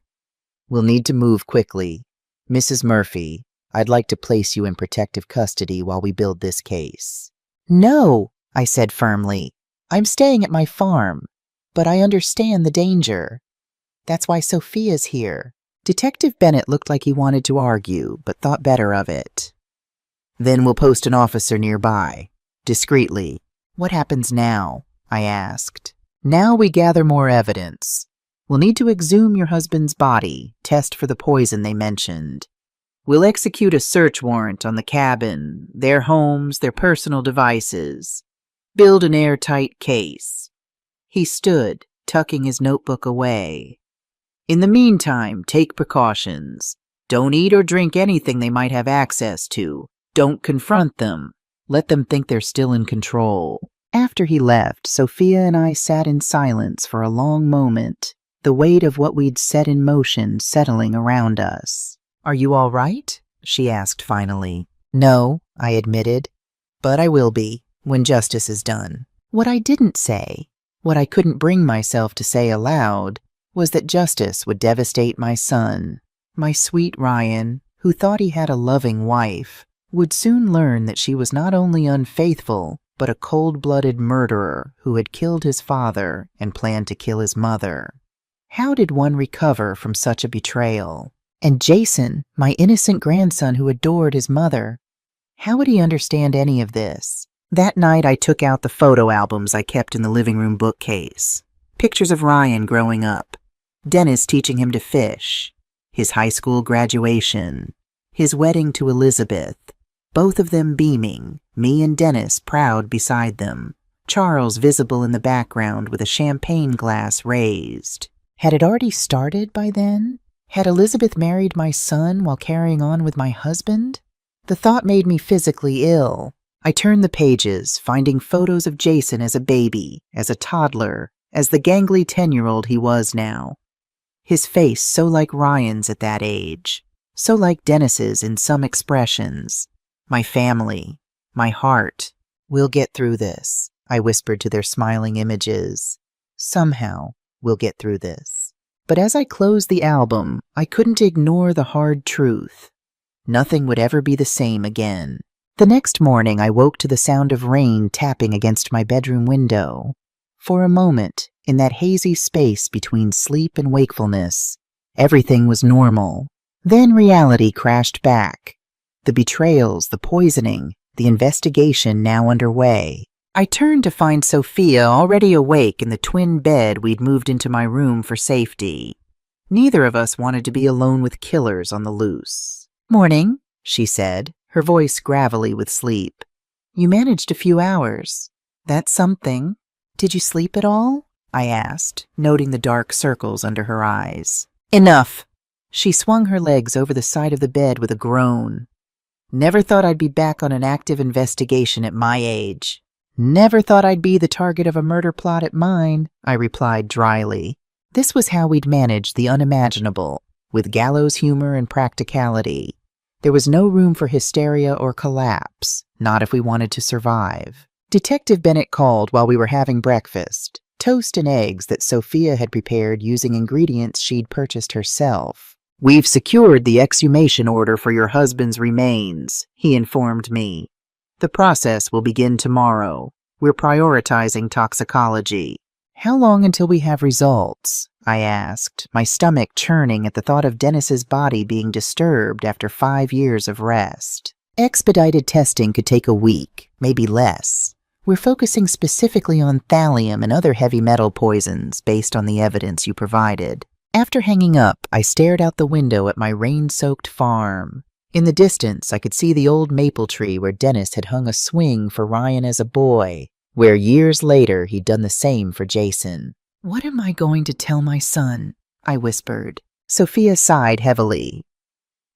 "We'll need to move quickly. Mrs. Murphy, I'd like to place you in protective custody while we build this case." "No," I said firmly. "I'm staying at my farm." but I understand the danger. That's why Sophia's here." Detective Bennett looked like he wanted to argue, but thought better of it. "Then we'll post an officer nearby, discreetly." "What happens now?" I asked. "Now we gather more evidence. We'll need to exhume your husband's body, test for the poison they mentioned. We'll execute a search warrant on the cabin, their homes, their personal devices. Build an airtight case." He stood, tucking his notebook away. "In the meantime, take precautions. Don't eat or drink anything they might have access to. Don't confront them. Let them think they're still in control." After he left, Sophia and I sat in silence for a long moment, the weight of what we'd set in motion settling around us. "Are you all right?" she asked finally. "No," I admitted, "but I will be when justice is done." What I didn't say, what I couldn't bring myself to say aloud, was that justice would devastate my son. My sweet Ryan, who thought he had a loving wife, would soon learn that she was not only unfaithful, but a cold-blooded murderer who had killed his father and planned to kill his mother. How did one recover from such a betrayal? And Jason, my innocent grandson who adored his mother, how would he understand any of this? That night I took out the photo albums I kept in the living room bookcase. Pictures of Ryan growing up, Dennis teaching him to fish, his high school graduation, his wedding to Elizabeth, both of them beaming, me and Dennis proud beside them, Charles visible in the background with a champagne glass raised. Had it already started by then? Had Elizabeth married my son while carrying on with my husband? The thought made me physically ill. I turned the pages, finding photos of Jason as a baby, as a toddler, as the gangly 10-year-old he was now. His face so like Ryan's at that age, so like Dennis's in some expressions. My family, my heart. "We'll get through this," I whispered to their smiling images. "Somehow, we'll get through this." But as I closed the album, I couldn't ignore the hard truth. Nothing would ever be the same again. The next morning, I woke to the sound of rain tapping against my bedroom window. For a moment, in that hazy space between sleep and wakefulness, everything was normal. Then reality crashed back. The betrayals, the poisoning, the investigation now underway. I turned to find Sophia already awake in the twin bed we'd moved into my room for safety. Neither of us wanted to be alone with killers on the loose. "Morning," she said, her voice gravelly with sleep. "You managed a few hours. That's something. Did you sleep at all?" I asked, noting the dark circles under her eyes. "Enough." She swung her legs over the side of the bed with a groan. "Never thought I'd be back on an active investigation at my age." "Never thought I'd be the target of a murder plot at mine," I replied dryly. This was how we'd managed the unimaginable, with gallows humor and practicality. There was no room for hysteria or collapse, not if we wanted to survive. Detective Bennett called while we were having breakfast, toast and eggs that Sophia had prepared using ingredients she'd purchased herself. "We've secured the exhumation order for your husband's remains," he informed me. "The process will begin tomorrow. We're prioritizing toxicology." "How long until we have results?" I asked, my stomach churning at the thought of Dennis's body being disturbed after 5 years of rest. "Expedited testing could take a week, maybe less. We're focusing specifically on thallium and other heavy metal poisons based on the evidence you provided." After hanging up, I stared out the window at my rain-soaked farm. In the distance, I could see the old maple tree where Dennis had hung a swing for Ryan as a boy, where years later he'd done the same for Jason. "What am I going to tell my son?" I whispered. Sophia sighed heavily.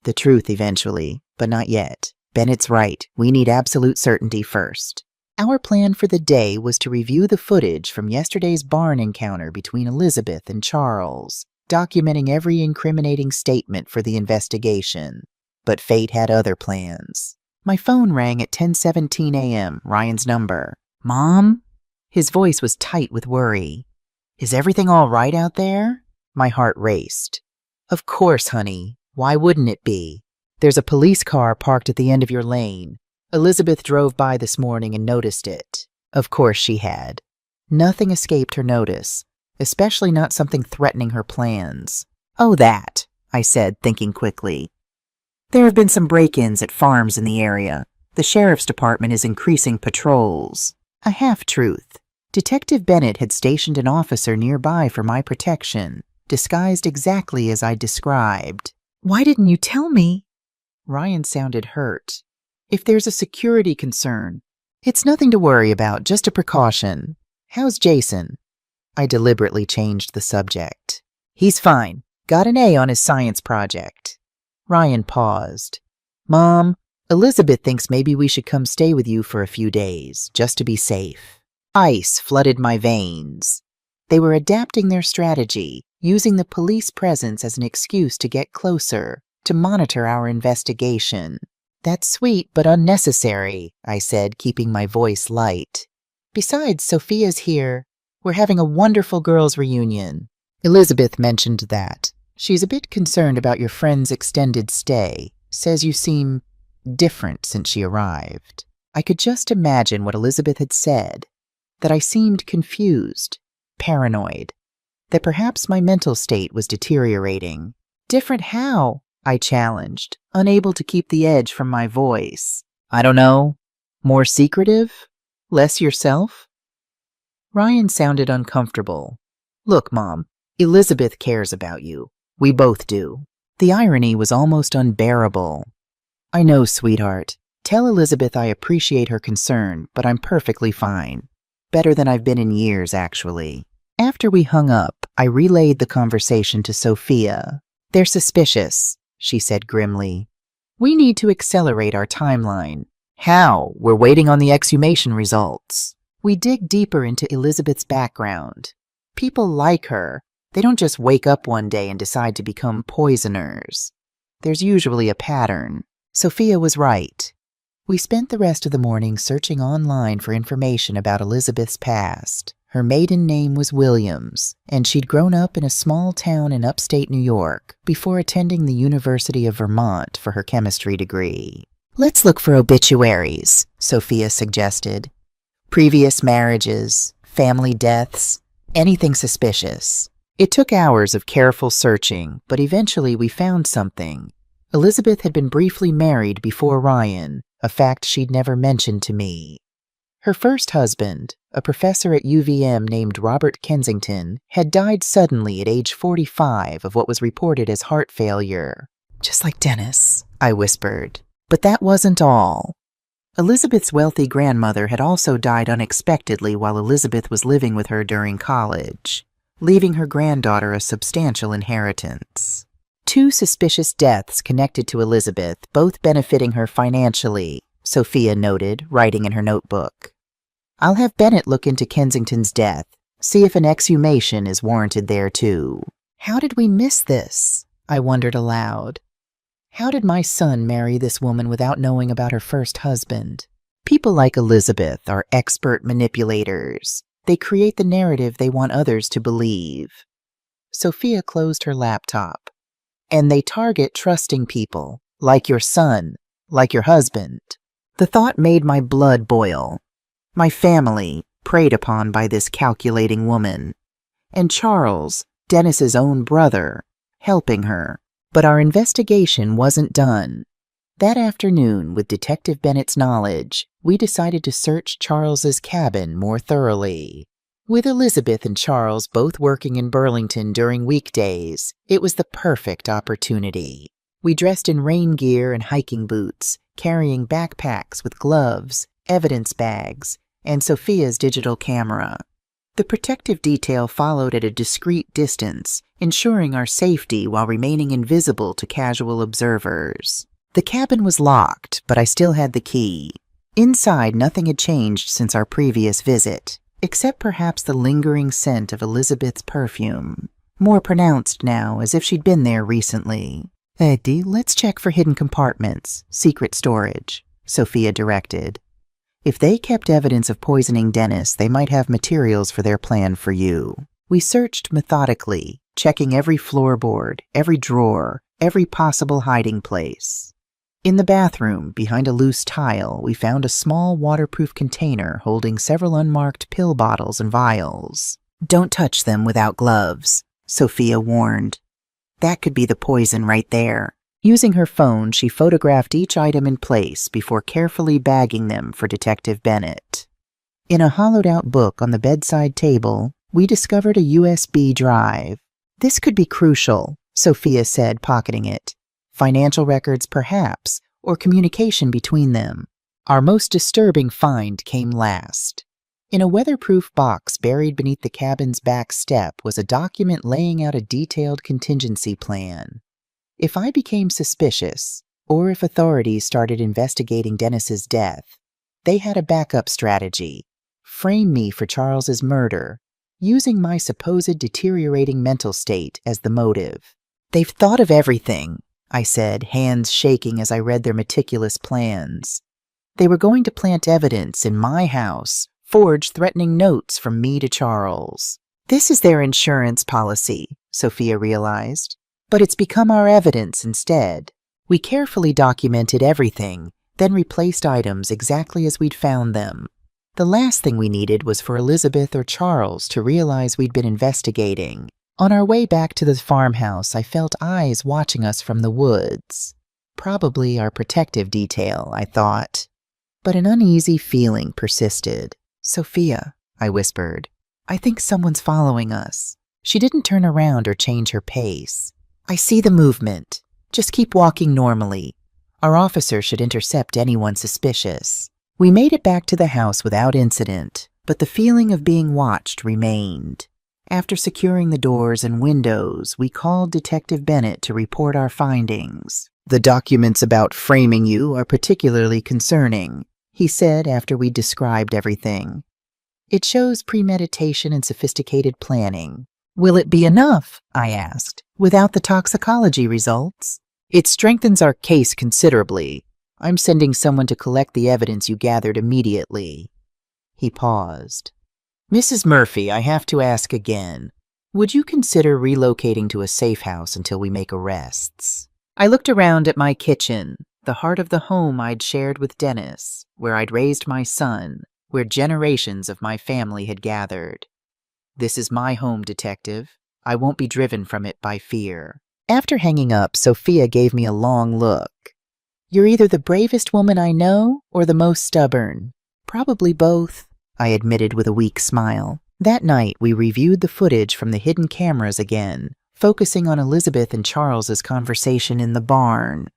"The truth eventually, but not yet. Bennett's right. We need absolute certainty first." Our plan for the day was to review the footage from yesterday's barn encounter between Elizabeth and Charles, documenting every incriminating statement for the investigation. But fate had other plans. My phone rang at 10:17 a.m., Ryan's number. "Mom?" His voice was tight with worry. "Is everything all right out there?" My heart raced. "Of course, honey. Why wouldn't it be? There's a police car parked at the end of your lane. Elizabeth drove by this morning and noticed it." Of course she had. Nothing escaped her notice. especially not something threatening her plans. Oh, that, I said, thinking quickly. There have been some break-ins at farms in the area. The sheriff's department is increasing patrols. A half-truth. Detective Bennett had stationed an officer nearby for my protection, disguised exactly as I described. Why didn't you tell me? Ryan sounded hurt. If there's a security concern, it's nothing to worry about, just a precaution. How's Jason? I deliberately changed the subject. He's fine. Got an A on his science project. Ryan paused. Mom, Elizabeth thinks maybe we should come stay with you for a few days, just to be safe. Ice flooded my veins. They were adapting their strategy, using the police presence as an excuse to get closer, to monitor our investigation. That's sweet but unnecessary, I said, keeping my voice light. Besides, Sophia's here. We're having a wonderful girls' reunion. Elizabeth mentioned that. She's a bit concerned about your friend's extended stay. Says you seem different since she arrived. I could just imagine what Elizabeth had said. That I seemed confused, paranoid. That perhaps my mental state was deteriorating. Different how? I challenged, unable to keep the edge from my voice. I don't know. More secretive? Less yourself? Ryan sounded uncomfortable. Look, Mom, Elizabeth cares about you. We both do. The irony was almost unbearable. I know, sweetheart. Tell Elizabeth I appreciate her concern, but I'm perfectly fine. Better than I've been in years, actually. After we hung up, I relayed the conversation to Sophia. They're suspicious, she said grimly. We need to accelerate our timeline. How? We're waiting on the exhumation results. We dig deeper into Elizabeth's background. People like her. They don't just wake up one day and decide to become poisoners. There's usually a pattern. Sophia was right. We spent the rest of the morning searching online for information about Elizabeth's past. Her maiden name was Williams, and she'd grown up in a small town in upstate New York before attending the University of Vermont for her chemistry degree. Let's look for obituaries, Sophia suggested. Previous marriages, family deaths, anything suspicious. It took hours of careful searching, but eventually we found something. Elizabeth had been briefly married before Ryan, a fact she'd never mentioned to me. Her first husband, a professor at UVM named Robert Kensington, had died suddenly at age 45 of what was reported as heart failure. Just like Dennis, I whispered. But that wasn't all. Elizabeth's wealthy grandmother had also died unexpectedly while Elizabeth was living with her during college, leaving her granddaughter a substantial inheritance. 2 suspicious deaths connected to Elizabeth, both benefiting her financially, Sophia noted, writing in her notebook. I'll have Bennett look into Kensington's death, see if an exhumation is warranted there too. How did we miss this? I wondered aloud. How did my son marry this woman without knowing about her first husband? People like Elizabeth are expert manipulators. They create the narrative they want others to believe. Sophia closed her laptop. And they target trusting people, like your son, like your husband. The thought made my blood boil. My family, preyed upon by this calculating woman. And Charles, Dennis's own brother, helping her. But our investigation wasn't done. That afternoon, with Detective Bennett's knowledge, we decided to search Charles's cabin more thoroughly. With Elizabeth and Charles both working in Burlington during weekdays, it was the perfect opportunity. We dressed in rain gear and hiking boots, carrying backpacks with gloves, evidence bags, and Sophia's digital camera. The protective detail followed at a discreet distance, ensuring our safety while remaining invisible to casual observers. The cabin was locked, but I still had the key. Inside, nothing had changed since our previous visit, except perhaps the lingering scent of Elizabeth's perfume, more pronounced now, as if she'd been there recently. Eddie, let's check for hidden compartments, secret storage, Sophia directed. If they kept evidence of poisoning Dennis, they might have materials for their plan for you. We searched methodically, checking every floorboard, every drawer, every possible hiding place. In the bathroom, behind a loose tile, we found a small waterproof container holding several unmarked pill bottles and vials. Don't touch them without gloves, Sophia warned. That could be the poison right there. Using her phone, she photographed each item in place before carefully bagging them for Detective Bennett. In a hollowed-out book on the bedside table, we discovered a USB drive. This could be crucial, Sophia said, pocketing it. Financial records, perhaps, or communication between them. Our most disturbing find came last. In a weatherproof box buried beneath the cabin's back step was a document laying out a detailed contingency plan. If I became suspicious, or if authorities started investigating Dennis's death, they had a backup strategy: frame me for Charles's murder, using my supposed deteriorating mental state as the motive. They've thought of everything, I said, hands shaking as I read their meticulous plans. They were going to plant evidence in my house, forge threatening notes from me to Charles. This is their insurance policy, Sophia realized. But it's become our evidence instead. We carefully documented everything, then replaced items exactly as we'd found them. The last thing we needed was for Elizabeth or Charles to realize we'd been investigating. On our way back to the farmhouse, I felt eyes watching us from the woods. Probably our protective detail, I thought. But an uneasy feeling persisted. Sophia, I whispered, I think someone's following us. She didn't turn around or change her pace. I see the movement. Just keep walking normally. Our officer should intercept anyone suspicious. We made it back to the house without incident, but the feeling of being watched remained. After securing the doors and windows, we called Detective Bennett to report our findings. The documents about framing you are particularly concerning, he said after we described everything. It shows premeditation and sophisticated planning. Will it be enough? I asked, without the toxicology results? It strengthens our case considerably. I'm sending someone to collect the evidence you gathered immediately. He paused. Mrs. Murphy, I have to ask again. Would you consider relocating to a safe house until we make arrests? I looked around at my kitchen, the heart of the home I'd shared with Dennis, where I'd raised my son, where generations of my family had gathered. This is my home, Detective. I won't be driven from it by fear. After hanging up, Sophia gave me a long look. You're either the bravest woman I know or the most stubborn. Probably both, I admitted with a weak smile. That night, we reviewed the footage from the hidden cameras again, focusing on Elizabeth and Charles's conversation in the barn.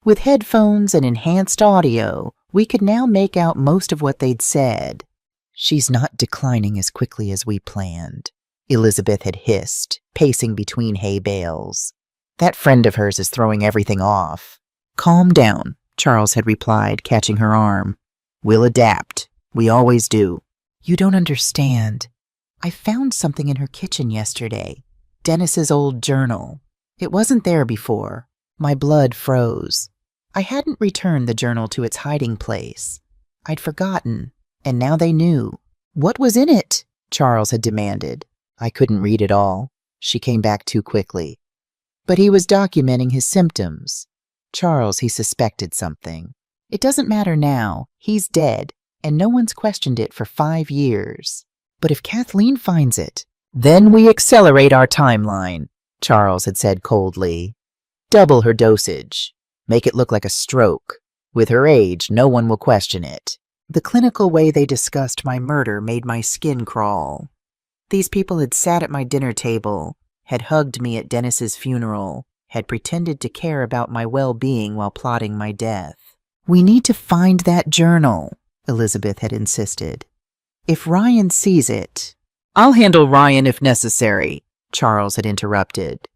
With headphones and enhanced audio, we could now make out most of what they'd said. She's not declining as quickly as we planned, Elizabeth had hissed, pacing between hay bales. That friend of hers is throwing everything off. Calm down, Charles had replied, catching her arm. We'll adapt. We always do. You don't understand. I found something in her kitchen yesterday. Dennis's old journal. It wasn't there before. My blood froze. I hadn't returned the journal to its hiding place. I'd forgotten. And now they knew. What was in it? Charles had demanded. I couldn't read it all. She came back too quickly. But he was documenting his symptoms. Charles, he suspected something. It doesn't matter now. He's dead, and no one's questioned it for 5 years. But if Kathleen finds it, then we accelerate our timeline, Charles had said coldly. Double her dosage. Make it look like a stroke. With her age, no one will question it. The clinical way they discussed my murder made my skin crawl. These people had sat at my dinner table, had hugged me at Dennis's funeral, had pretended to care about my well-being while plotting my death. We need to find that journal, Elizabeth had insisted. If Ryan sees it... I'll handle Ryan if necessary, Charles had interrupted.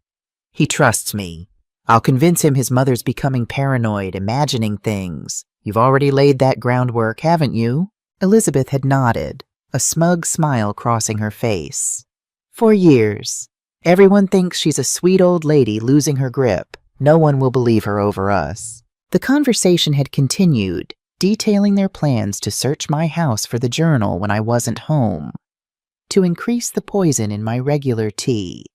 He trusts me. I'll convince him his mother's becoming paranoid, imagining things. You've already laid that groundwork, haven't you? Elizabeth had nodded, a smug smile crossing her face. For years. Everyone thinks she's a sweet old lady losing her grip. No one will believe her over us. The conversation had continued, detailing their plans to search my house for the journal when I wasn't home, to increase the poison in my regular tea,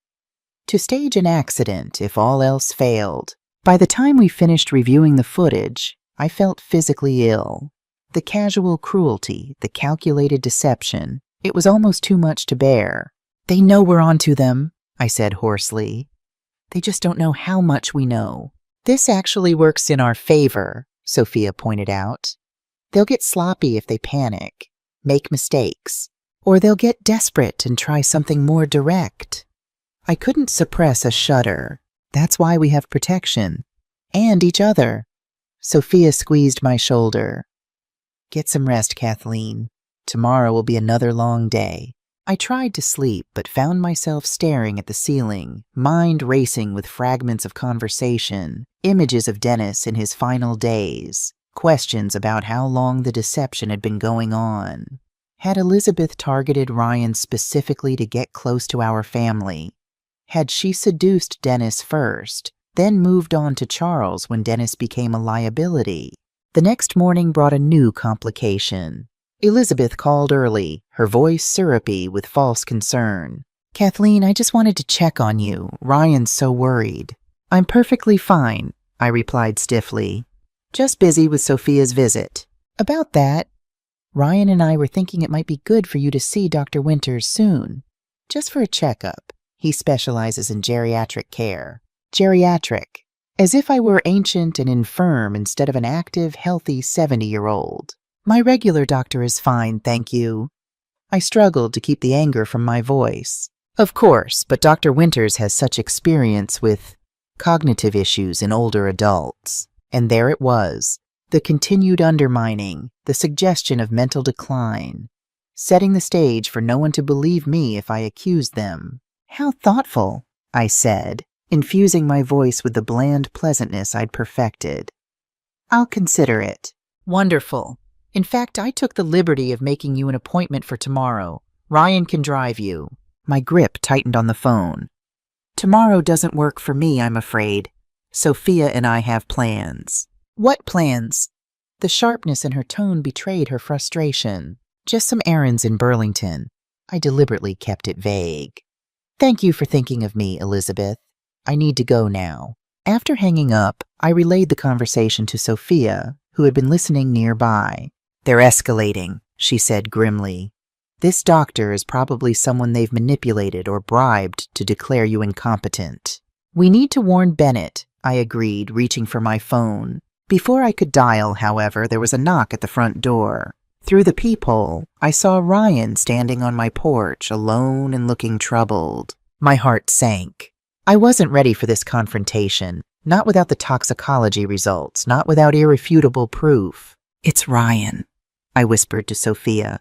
to stage an accident if all else failed. By the time we finished reviewing the footage, I felt physically ill. The casual cruelty, the calculated deception, it was almost too much to bear. They know we're onto them, I said hoarsely. They just don't know how much we know. This actually works in our favor, Sophia pointed out. They'll get sloppy if they panic, make mistakes, or they'll get desperate and try something more direct. I couldn't suppress a shudder. That's why we have protection. And each other. Sophia squeezed my shoulder. Get some rest, Kathleen. Tomorrow will be another long day. I tried to sleep, but found myself staring at the ceiling, mind racing with fragments of conversation, images of Dennis in his final days, questions about how long the deception had been going on. Had Elizabeth targeted Ryan specifically to get close to our family? Had she seduced Dennis first, then moved on to Charles when Dennis became a liability? The next morning brought a new complication. Elizabeth called early, her voice syrupy with false concern. Kathleen, I just wanted to check on you. Ryan's so worried. I'm perfectly fine, I replied stiffly. Just busy with Sophia's visit. About that, Ryan and I were thinking it might be good for you to see Dr. Winters soon. Just for a checkup. He specializes in geriatric care. Geriatric. As if I were ancient and infirm instead of an active, healthy 70-year-old. My regular doctor is fine, thank you. I struggled to keep the anger from my voice. Of course, but Dr. Winters has such experience with cognitive issues in older adults. And there it was, the continued undermining, the suggestion of mental decline, setting the stage for no one to believe me if I accused them. How thoughtful, I said, infusing my voice with the bland pleasantness I'd perfected. I'll consider it. Wonderful. In fact, I took the liberty of making you an appointment for tomorrow. Ryan can drive you. My grip tightened on the phone. Tomorrow doesn't work for me, I'm afraid. Sophia and I have plans. What plans? The sharpness in her tone betrayed her frustration. Just some errands in Burlington. I deliberately kept it vague. Thank you for thinking of me, Elizabeth. I need to go now. After hanging up, I relayed the conversation to Sophia, who had been listening nearby. They're escalating, she said grimly. This doctor is probably someone they've manipulated or bribed to declare you incompetent. We need to warn Bennett, I agreed, reaching for my phone. Before I could dial, however, there was a knock at the front door. Through the peephole, I saw Ryan standing on my porch, alone and looking troubled. My heart sank. I wasn't ready for this confrontation, not without the toxicology results, not without irrefutable proof. It's Ryan, I whispered to Sophia.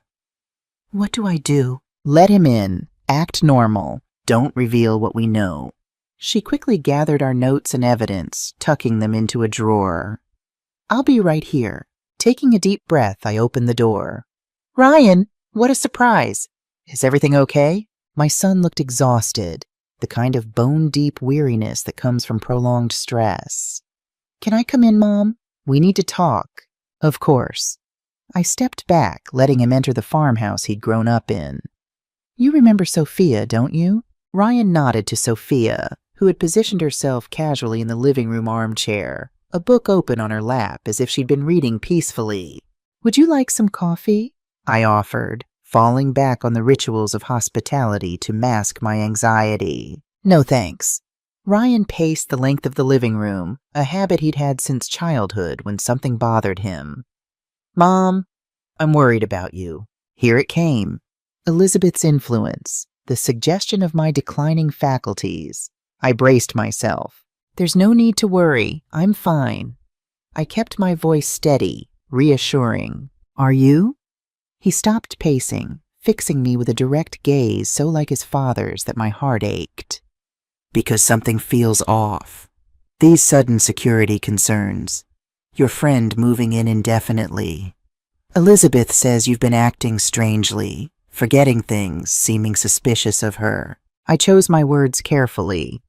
What do I do? Let him in. Act normal. Don't reveal what we know. She quickly gathered our notes and evidence, tucking them into a drawer. I'll be right here. Taking a deep breath, I opened the door. Ryan, what a surprise. Is everything okay? My son looked exhausted, the kind of bone-deep weariness that comes from prolonged stress. Can I come in, Mom? We need to talk. Of course. I stepped back, letting him enter the farmhouse he'd grown up in. You remember Sophia, don't you? Ryan nodded to Sophia, who had positioned herself casually in the living room armchair, a book open on her lap as if she'd been reading peacefully. Would you like some coffee? I offered, falling back on the rituals of hospitality to mask my anxiety. No thanks. Ryan paced the length of the living room, a habit he'd had since childhood when something bothered him. Mom, I'm worried about you. Here it came. Elizabeth's influence, the suggestion of my declining faculties. I braced myself. There's no need to worry. I'm fine. I kept my voice steady, reassuring. Are you? He stopped pacing, fixing me with a direct gaze so like his father's that my heart ached. Because something feels off. These sudden security concerns. Your friend moving in indefinitely. Elizabeth says you've been acting strangely, forgetting things, seeming suspicious of her. I chose my words carefully.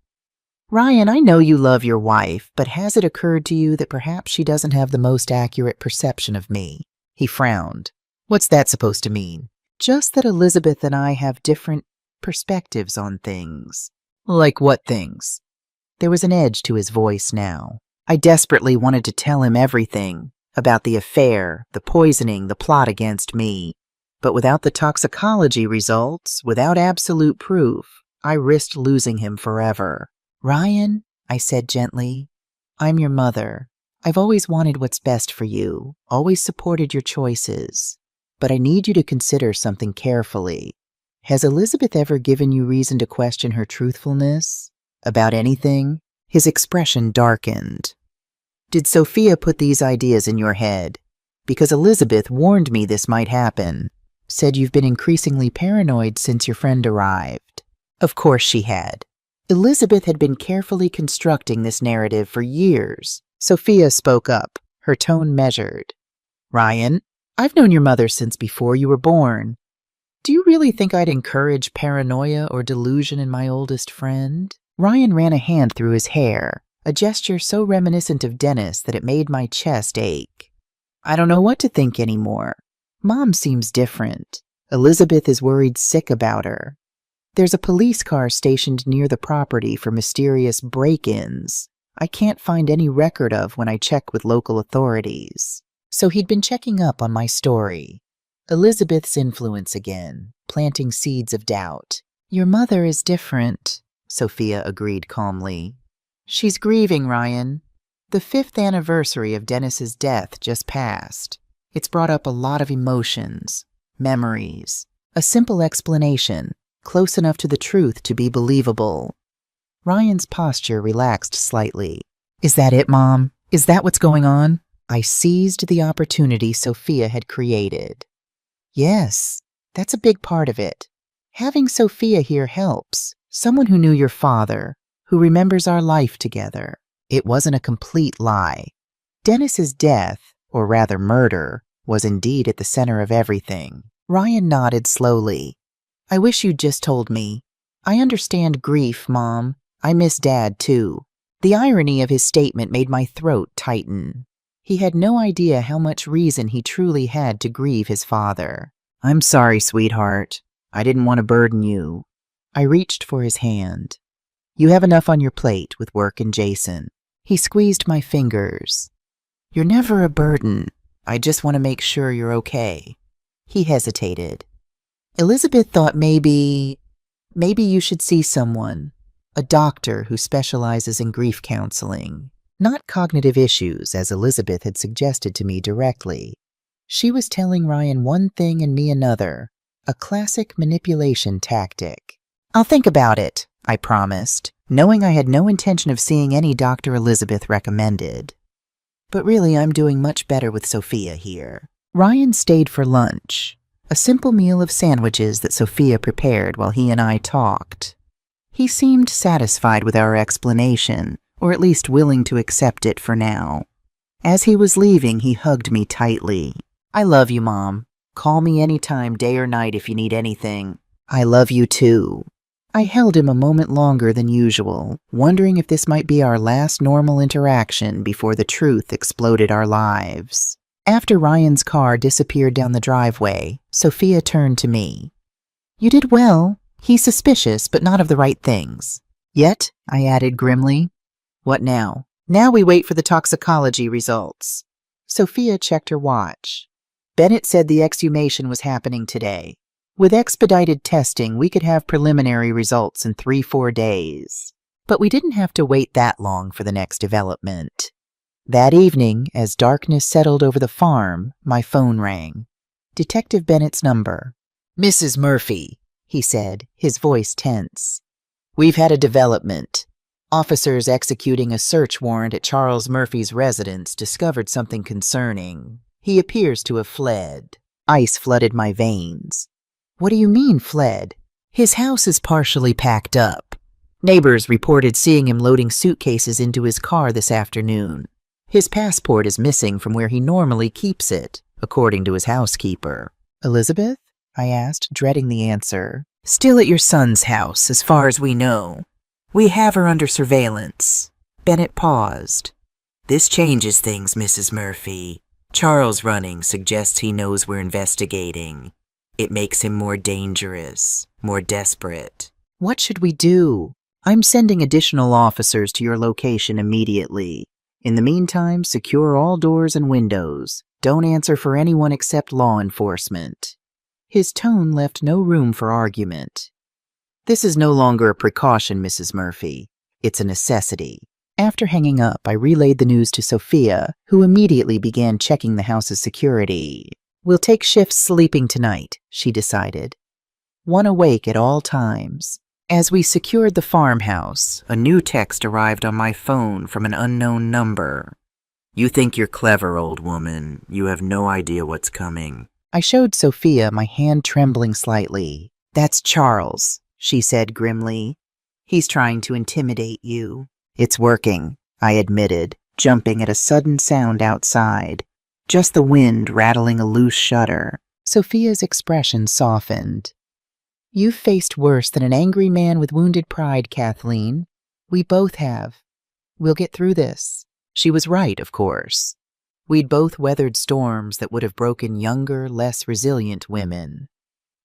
Ryan, I know you love your wife, but has it occurred to you that perhaps she doesn't have the most accurate perception of me? He frowned. What's that supposed to mean? Just that Elizabeth and I have different perspectives on things. Like what things? There was an edge to his voice now. I desperately wanted to tell him everything about the affair, the poisoning, the plot against me. But without the toxicology results, without absolute proof, I risked losing him forever. Ryan, I said gently, I'm your mother. I've always wanted what's best for you, always supported your choices. But I need you to consider something carefully. Has Elizabeth ever given you reason to question her truthfulness? About anything? His expression darkened. Did Sophia put these ideas in your head? Because Elizabeth warned me this might happen. Said you've been increasingly paranoid since your friend arrived. Of course she had. Elizabeth had been carefully constructing this narrative for years. Sophia spoke up, her tone measured. Ryan, I've known your mother since before you were born. Do you really think I'd encourage paranoia or delusion in my oldest friend? Ryan ran a hand through his hair, a gesture so reminiscent of Dennis that it made my chest ache. I don't know what to think anymore. Mom seems different. Elizabeth is worried sick about her. There's a police car stationed near the property for mysterious break-ins I can't find any record of when I check with local authorities. So he'd been checking up on my story. Elizabeth's influence again, planting seeds of doubt. Your mother is different, Sophia agreed calmly. She's grieving, Ryan. The 5th anniversary of Dennis's death just passed. It's brought up a lot of emotions, memories, a simple explanation, close enough to the truth to be believable. Ryan's posture relaxed slightly. Is that it, Mom? Is that what's going on? I seized the opportunity Sophia had created. Yes, that's a big part of it. Having Sophia here helps. Someone who knew your father, who remembers our life together. It wasn't a complete lie. Dennis's death, or rather murder, was indeed at the center of everything. Ryan nodded slowly. I wish you'd just told me. I understand grief, Mom. I miss Dad, too. The irony of his statement made my throat tighten. He had no idea how much reason he truly had to grieve his father. I'm sorry, sweetheart. I didn't want to burden you. I reached for his hand. You have enough on your plate with work and Jason. He squeezed my fingers. You're never a burden. I just want to make sure you're okay. He hesitated. Elizabeth thought maybe you should see someone. A doctor who specializes in grief counseling. Not cognitive issues, as Elizabeth had suggested to me directly. She was telling Ryan one thing and me another. A classic manipulation tactic. I'll think about it, I promised, knowing I had no intention of seeing any doctor Elizabeth recommended. But really, I'm doing much better with Sophia here. Ryan stayed for lunch. A simple meal of sandwiches that Sophia prepared while he and I talked. He seemed satisfied with our explanation, or at least willing to accept it for now. As he was leaving, he hugged me tightly. I love you, Mom. Call me anytime, day or night, if you need anything. I love you too. I held him a moment longer than usual, wondering if this might be our last normal interaction before the truth exploded our lives. After Ryan's car disappeared down the driveway, Sophia turned to me. You did well. He's suspicious, but not of the right things. Yet, I added grimly. What now? Now we wait for the toxicology results. Sophia checked her watch. Bennett said the exhumation was happening today. With expedited testing, we could have preliminary results in 3-4 days. But we didn't have to wait that long for the next development. That evening, as darkness settled over the farm, my phone rang. Detective Bennett's number. Mrs. Murphy, he said, his voice tense. We've had a development. Officers executing a search warrant at Charles Murphy's residence discovered something concerning. He appears to have fled. Ice flooded my veins. What do you mean, fled? His house is partially packed up. Neighbors reported seeing him loading suitcases into his car this afternoon. His passport is missing from where he normally keeps it, according to his housekeeper. Elizabeth? I asked, dreading the answer. Still at your son's house, as far as we know. We have her under surveillance. Bennett paused. This changes things, Mrs. Murphy. Charles running suggests he knows we're investigating. It makes him more dangerous, more desperate. What should we do? I'm sending additional officers to your location immediately. In the meantime, secure all doors and windows. Don't answer for anyone except law enforcement. His tone left no room for argument. "This is no longer a precaution, Mrs. Murphy. It's a necessity." After hanging up, I relayed the news to Sophia, who immediately began checking the house's security. "We'll take shifts sleeping tonight," she decided. "One awake at all times." As we secured the farmhouse, a new text arrived on my phone from an unknown number. "You think you're clever, old woman. You have no idea what's coming." I showed Sophia, my hand trembling slightly. "That's Charles," she said grimly. "He's trying to intimidate you." "It's working," I admitted, jumping at a sudden sound outside. Just the wind rattling a loose shutter. Sophia's expression softened. "You've faced worse than an angry man with wounded pride, Kathleen. We both have. We'll get through this." She was right, of course. We'd both weathered storms that would have broken younger, less resilient women.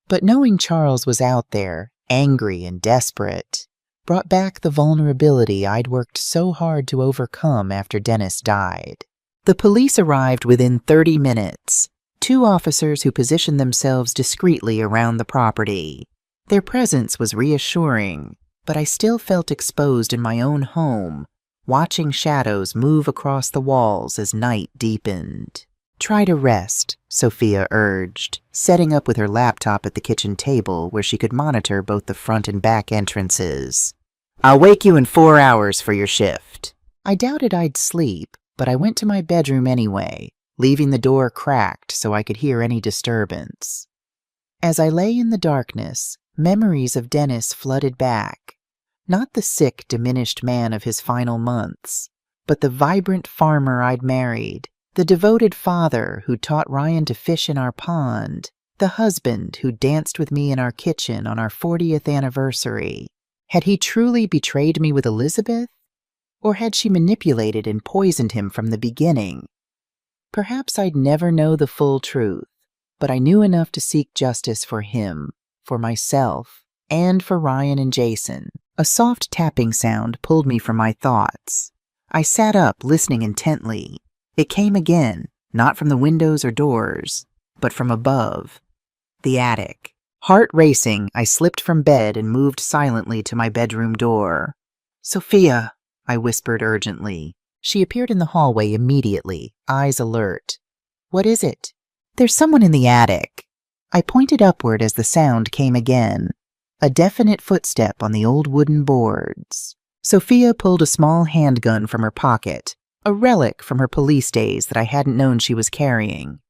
But knowing Charles was out there, angry and desperate, brought back the vulnerability I'd worked so hard to overcome after Dennis died. The police arrived within 30 minutes, 2 officers who positioned themselves discreetly around the property. Their presence was reassuring, but I still felt exposed in my own home, watching shadows move across the walls as night deepened. "Try to rest," Sophia urged, setting up with her laptop at the kitchen table where she could monitor both the front and back entrances. "I'll wake you in 4 hours for your shift." I doubted I'd sleep, but I went to my bedroom anyway, leaving the door cracked so I could hear any disturbance. As I lay in the darkness, memories of Dennis flooded back. Not the sick, diminished man of his final months, but the vibrant farmer I'd married, the devoted father who taught Ryan to fish in our pond, the husband who danced with me in our kitchen on our 40th anniversary. Had he truly betrayed me with Elizabeth? Or had she manipulated and poisoned him from the beginning? Perhaps I'd never know the full truth, but I knew enough to seek justice for him, for myself, and for Ryan and Jason. A soft tapping sound pulled me from my thoughts. I sat up, listening intently. It came again, not from the windows or doors, but from above. The attic. Heart racing, I slipped from bed and moved silently to my bedroom door. "Sophia," I whispered urgently. She appeared in the hallway immediately, eyes alert. "What is it?" "There's someone in the attic." I pointed upward as the sound came again. A definite footstep on the old wooden boards. Sophia pulled a small handgun from her pocket, a relic from her police days that I hadn't known she was carrying.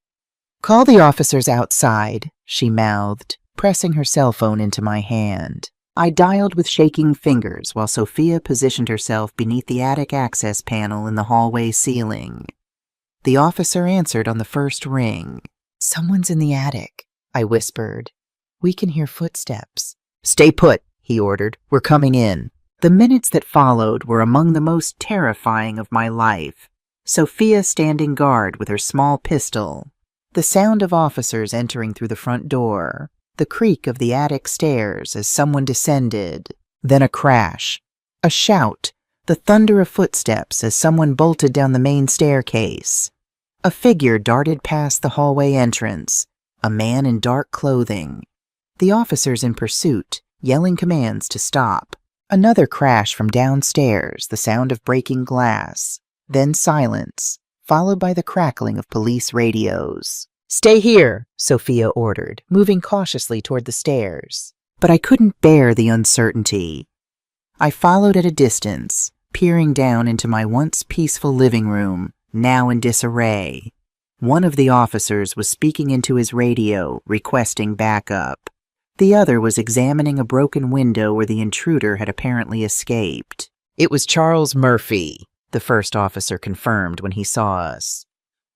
"Call the officers outside," she mouthed, pressing her cell phone into my hand. I dialed with shaking fingers while Sophia positioned herself beneath the attic access panel in the hallway ceiling. The officer answered on the first ring. "Someone's in the attic," I whispered. "We can hear footsteps." "Stay put," he ordered. "We're coming in." The minutes that followed were among the most terrifying of my life. Sophia standing guard with her small pistol. The sound of officers entering through the front door. The creak of the attic stairs as someone descended. Then a crash. A shout. The thunder of footsteps as someone bolted down the main staircase. A figure darted past the hallway entrance. A man in dark clothing. The officers in pursuit, yelling commands to stop. Another crash from downstairs, the sound of breaking glass. Then silence, followed by the crackling of police radios. "Stay here," Sophia ordered, moving cautiously toward the stairs. But I couldn't bear the uncertainty. I followed at a distance, peering down into my once peaceful living room, now in disarray. One of the officers was speaking into his radio, requesting backup. The other was examining a broken window where the intruder had apparently escaped. "It was Charles Murphy," the first officer confirmed when he saw us.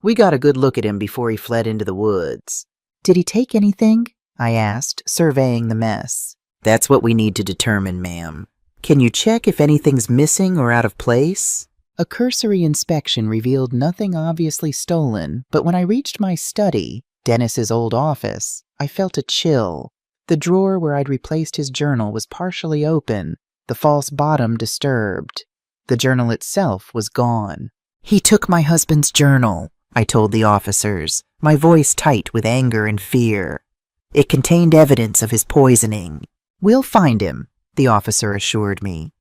"We got a good look at him before he fled into the woods." "Did he take anything?" I asked, surveying the mess. "That's what we need to determine, ma'am. Can you check if anything's missing or out of place?" A cursory inspection revealed nothing obviously stolen, but when I reached my study, Dennis's old office, I felt a chill. The drawer where I'd replaced his journal was partially open, the false bottom disturbed. The journal itself was gone. "He took my husband's journal," I told the officers, my voice tight with anger and fear. It contained evidence of his poisoning. We'll find him, the officer assured me.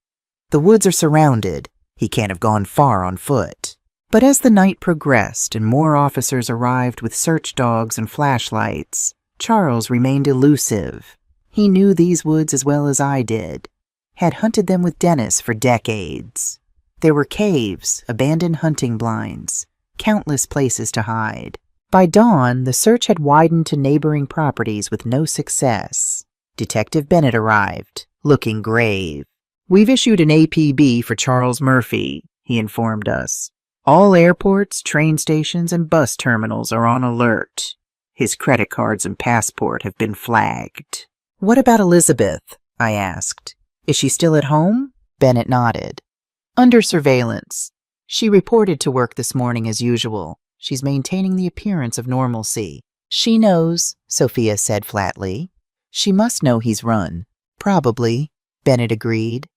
The woods are surrounded. He can't have gone far on foot. But as the night progressed and more officers arrived with search dogs and flashlights, Charles remained elusive. He knew these woods as well as I did, had hunted them with Dennis for decades. There were caves, abandoned hunting blinds, countless places to hide. By dawn, the search had widened to neighboring properties with no success. Detective Bennett arrived, looking grave. "We've issued an APB for Charles Murphy," he informed us. "All airports, train stations, and bus terminals are on alert. His credit cards and passport have been flagged." "What about Elizabeth?" I asked. "Is she still at home?" Bennett nodded. "Under surveillance. She reported to work this morning as usual. She's maintaining the appearance of normalcy." "She knows," Sophia said flatly. "She must know he's run." "Probably," Bennett agreed.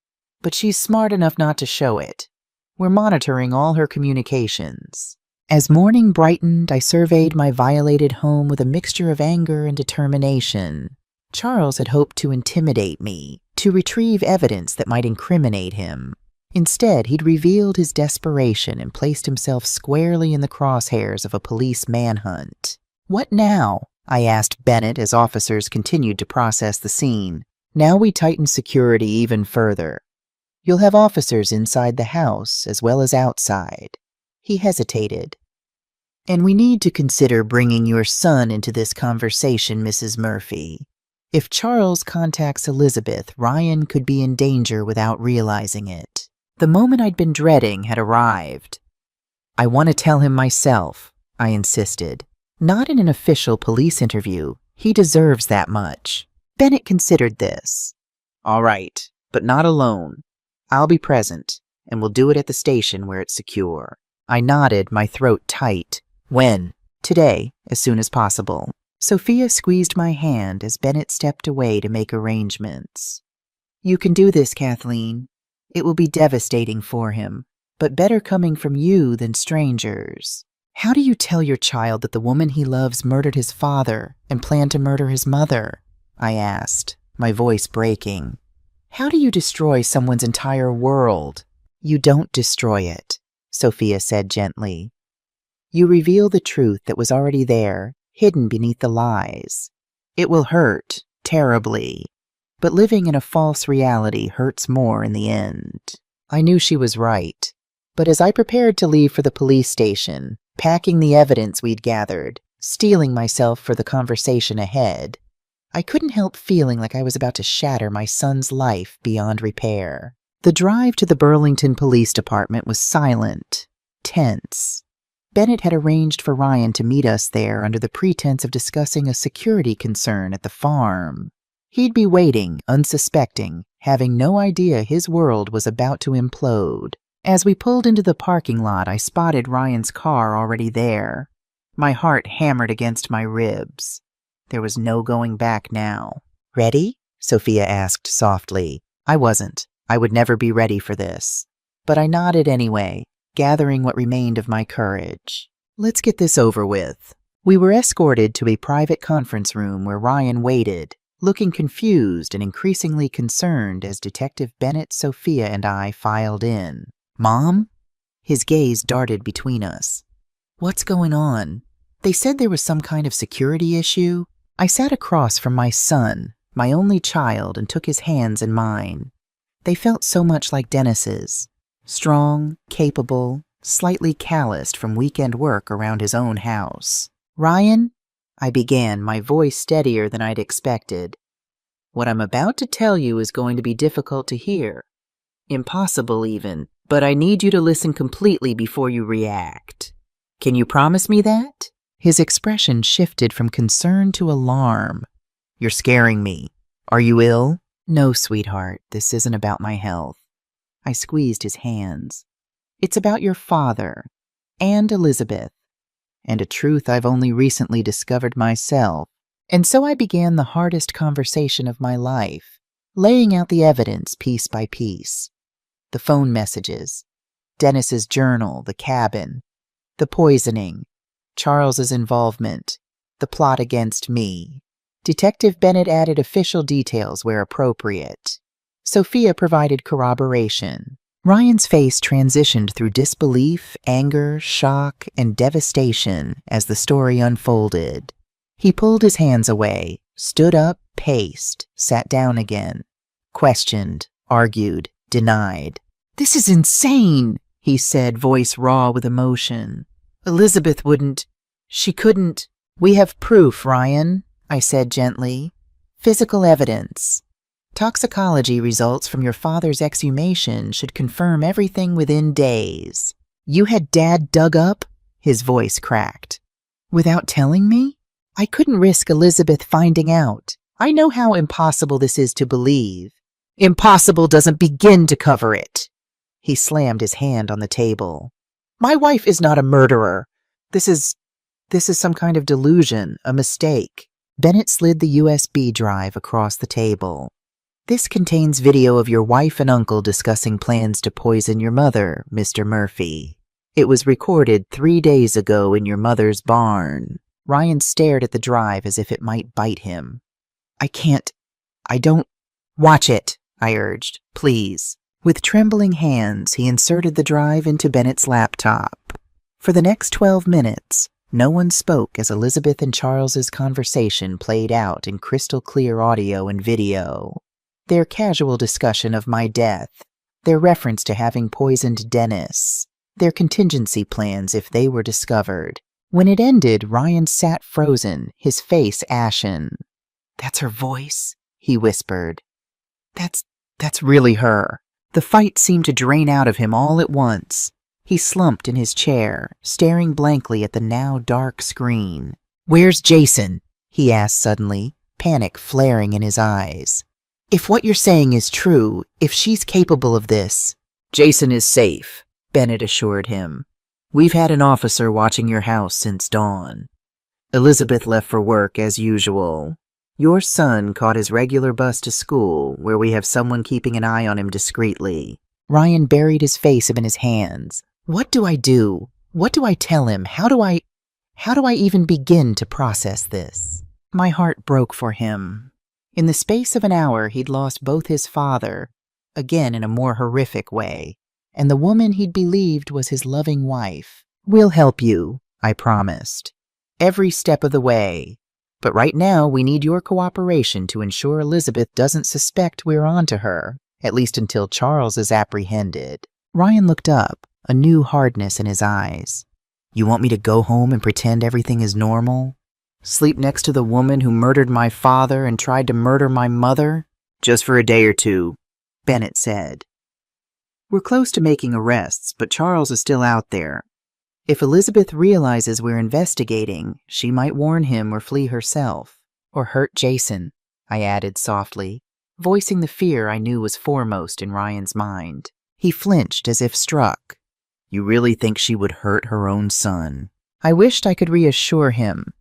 "But she's smart enough not to show it. We're monitoring all her communications." As morning brightened, I surveyed my violated home with a mixture of anger and determination. Charles had hoped to intimidate me, to retrieve evidence that might incriminate him. Instead, he'd revealed his desperation and placed himself squarely in the crosshairs of a police manhunt. "What now?" I asked Bennett as officers continued to process the scene. "Now we tighten security even further. You'll have officers inside the house as well as outside." He hesitated. "And we need to consider bringing your son into this conversation, Mrs. Murphy. If Charles contacts Elizabeth, Ryan could be in danger without realizing it." The moment I'd been dreading had arrived. "I want to tell him myself," I insisted. "Not in an official police interview. He deserves that much." Bennett considered this. "All right, but not alone. I'll be present, and we'll do it at the station where it's secure." I nodded, my throat tight. "When?" "Today, as soon as possible." Sophia squeezed my hand as Bennett stepped away to make arrangements. "You can do this, Kathleen. It will be devastating for him, but better coming from you than strangers." "How do you tell your child that the woman he loves murdered his father and planned to murder his mother?" I asked, my voice breaking. "How do you destroy someone's entire world?" "You don't destroy it," Sophia said gently. "You reveal the truth that was already there, hidden beneath the lies. It will hurt, terribly. But living in a false reality hurts more in the end." I knew she was right. But as I prepared to leave for the police station, packing the evidence we'd gathered, steeling myself for the conversation ahead, I couldn't help feeling like I was about to shatter my son's life beyond repair. The drive to the Burlington Police Department was silent, tense. Bennett had arranged for Ryan to meet us there under the pretense of discussing a security concern at the farm. He'd be waiting, unsuspecting, having no idea his world was about to implode. As we pulled into the parking lot, I spotted Ryan's car already there. My heart hammered against my ribs. There was no going back now. "Ready?" Sophia asked softly. I wasn't. I would never be ready for this. But I nodded anyway, gathering what remained of my courage. "Let's get this over with." We were escorted to a private conference room where Ryan waited, looking confused and increasingly concerned as Detective Bennett, Sophia, and I filed in. "Mom?" His gaze darted between us. "What's going on?" "They said there was some kind of security issue." I sat across from my son, my only child, and took his hands in mine. They felt so much like Dennis's. Strong, capable, slightly calloused from weekend work around his own house. "Ryan?" I began, my voice steadier than I'd expected. "What I'm about to tell you is going to be difficult to hear. Impossible even, but I need you to listen completely before you react. Can you promise me that?" His expression shifted from concern to alarm. "You're scaring me. Are you ill?" "No, sweetheart, this isn't about my health." I squeezed his hands. "It's about your father, and Elizabeth, and a truth I've only recently discovered myself." And so I began the hardest conversation of my life, laying out the evidence piece by piece. The phone messages, Dennis's journal, the cabin, the poisoning, Charles's involvement, the plot against me. Detective Bennett added official details where appropriate. Sophia provided corroboration. Ryan's face transitioned through disbelief, anger, shock, and devastation as the story unfolded. He pulled his hands away, stood up, paced, sat down again. Questioned, argued, denied. "This is insane," he said, voice raw with emotion. "Elizabeth wouldn't. She couldn't." "We have proof, Ryan," I said gently. "Physical evidence. Toxicology results from your father's exhumation should confirm everything within days." "You had Dad dug up?" His voice cracked. "Without telling me? I couldn't risk Elizabeth finding out. I know how impossible this is to believe." "Impossible doesn't begin to cover it." He slammed his hand on the table. "My wife is not a murderer. This is some kind of delusion, a mistake." Bennett slid the USB drive across the table. "This contains video of your wife and uncle discussing plans to poison your mother, Mr. Murphy. It was recorded 3 days ago in your mother's barn." Ryan stared at the drive as if it might bite him. I don't. "Watch it," I urged. "Please." With trembling hands, he inserted the drive into Bennett's laptop. For the next 12 minutes, no one spoke as Elizabeth and Charles's conversation played out in crystal clear audio and video. Their casual discussion of my death, their reference to having poisoned Dennis, their contingency plans if they were discovered. When it ended, Ryan sat frozen, his face ashen. "That's her voice," he whispered. That's really her." The fight seemed to drain out of him all at once. He slumped in his chair, staring blankly at the now dark screen. "Where's Jason?" he asked suddenly, panic flaring in his eyes. "If what you're saying is true, if she's capable of this—" "Jason is safe," Bennett assured him. "We've had an officer watching your house since dawn. Elizabeth left for work as usual. Your son caught his regular bus to school, where we have someone keeping an eye on him discreetly." Ryan buried his face in his hands. "What do I do? What do I tell him? How do I even begin to process this?" My heart broke for him. In the space of an hour, he'd lost both his father, again in a more horrific way, and the woman he'd believed was his loving wife. "We'll help you," I promised. "Every step of the way. But right now, we need your cooperation to ensure Elizabeth doesn't suspect we're onto her, at least until Charles is apprehended." Ryan looked up, a new hardness in his eyes. "You want me to go home and pretend everything is normal? Sleep next to the woman who murdered my father and tried to murder my mother? Just for a day or two," Bennett said. "We're close to making arrests, but Charles is still out there. If Elizabeth realizes we're investigating, she might warn him or flee herself. Or hurt Jason," I added softly, voicing the fear I knew was foremost in Ryan's mind. He flinched as if struck. "You really think she would hurt her own son?" I wished I could reassure him,